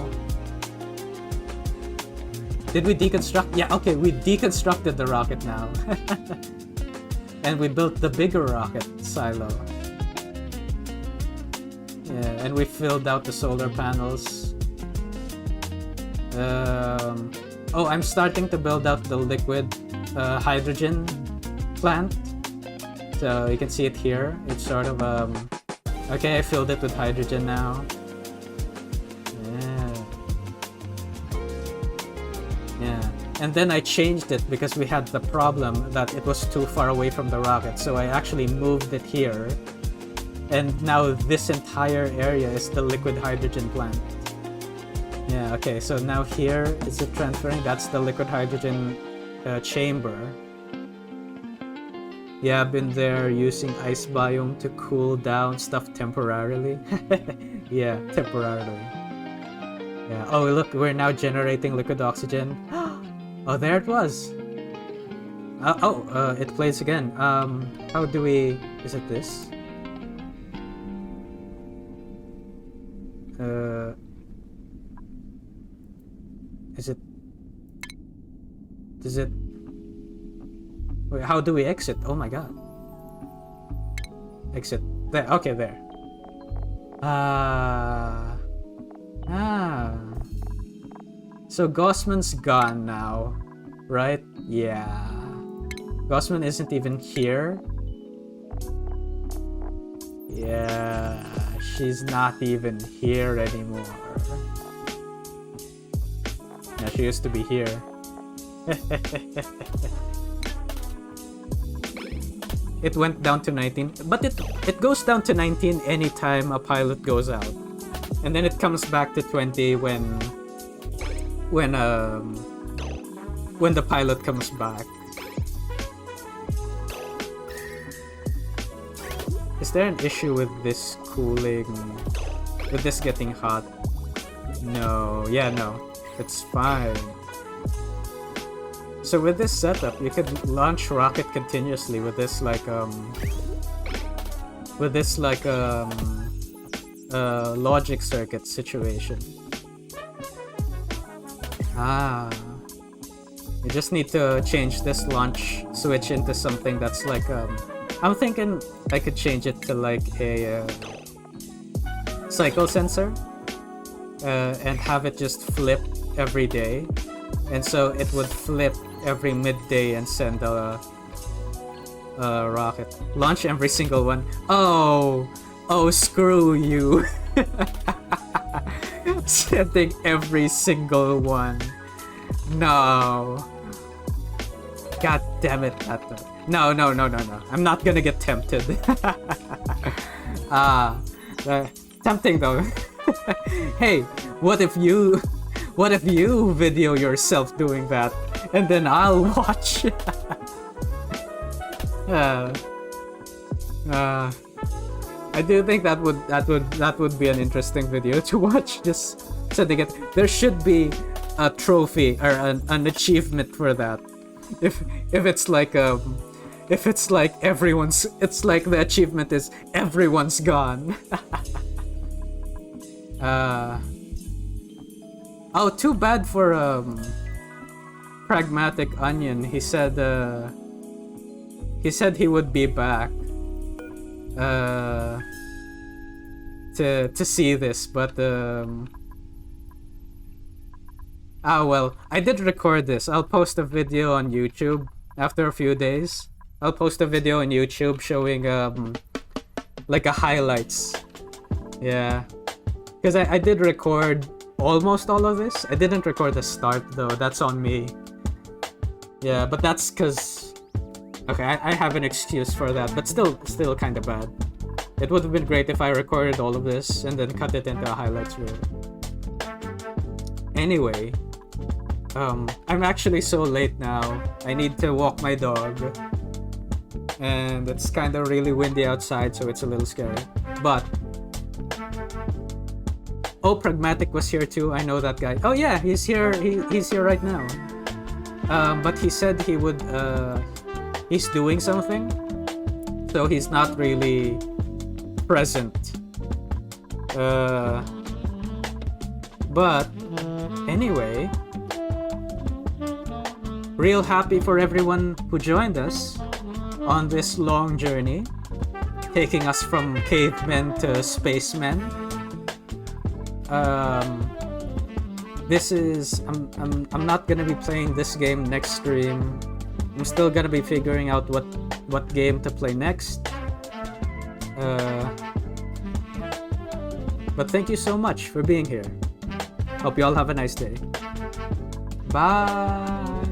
Did we deconstruct? Yeah, okay, we deconstructed the rocket now. And we built the bigger rocket silo. Yeah, and we filled out the solar panels. Oh, I'm starting to build out the liquid hydrogen plant. So you can see it here. It's sort of okay, I filled it with hydrogen now. Yeah, and then I changed it because we had the problem that it was too far away from the rocket. So I actually moved it here. And now this entire area is the liquid hydrogen plant. Yeah, okay, so now here is it transferring? That's the liquid hydrogen chamber. Yeah, I've been there using ice biome to cool down stuff temporarily. Yeah, temporarily. Yeah. Oh, look, we're now generating liquid oxygen. Oh, there it was. It plays again. How do we... Is it this? Is it... Does it... Wait, how do we exit? Oh my god. Exit. There. Okay, there. So Gossman's gone now, right? Yeah. Gossman isn't even here. Yeah, she's not even here anymore. Yeah, she used to be here. It went down to 19, but it goes down to 19 anytime a pilot goes out, and then it comes back to 20 when the pilot comes back. Is there an issue with this cooling, with this getting hot? No, yeah, no, it's fine. So with this setup, you could launch rocket continuously with this logic circuit situation. You just need to change this launch switch into something that's like I'm thinking I could change it to like a cycle sensor and have it just flip every day, and so it would flip every midday and send a rocket. Launch every single one. Oh, screw you. Sending every single one. No. God damn it, Tato. No. I'm not gonna get tempted. Tempting though. Hey, what if you video yourself doing that, and then I'll watch. I do think that would be an interesting video to watch. Just sending it. There should be a trophy or an achievement for that. If it's like everyone's, it's like the achievement is everyone's gone. Oh, too bad for Pragmatic Onion. He said he would be back to see this, but well, I did record this. I'll post a video on YouTube after a few days. I'll post a video on YouTube showing like a highlights. Yeah, because I did record almost all of this. I didn't record the start though. That's on me. Yeah, but that's because okay, I have an excuse for that, but still kind of bad. It would have been great if I recorded all of this and then cut it into a highlights reel. Anyway, I'm actually so late now. I need to walk my dog, and it's kind of really windy outside, so it's a little scary. But oh, Pragmatic was here too. I know that guy. Oh yeah, he's here. He's here right now. But he said he would. He's doing something, so he's not really present. But anyway, real happy for everyone who joined us on this long journey, taking us from cavemen to spacemen. This is I'm not gonna be playing this game next stream. I'm still gonna be figuring out what game to play next. But thank you so much for being here. Hope you all have a nice day. Bye.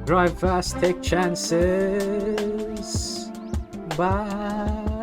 Drive fast, take chances. Bye.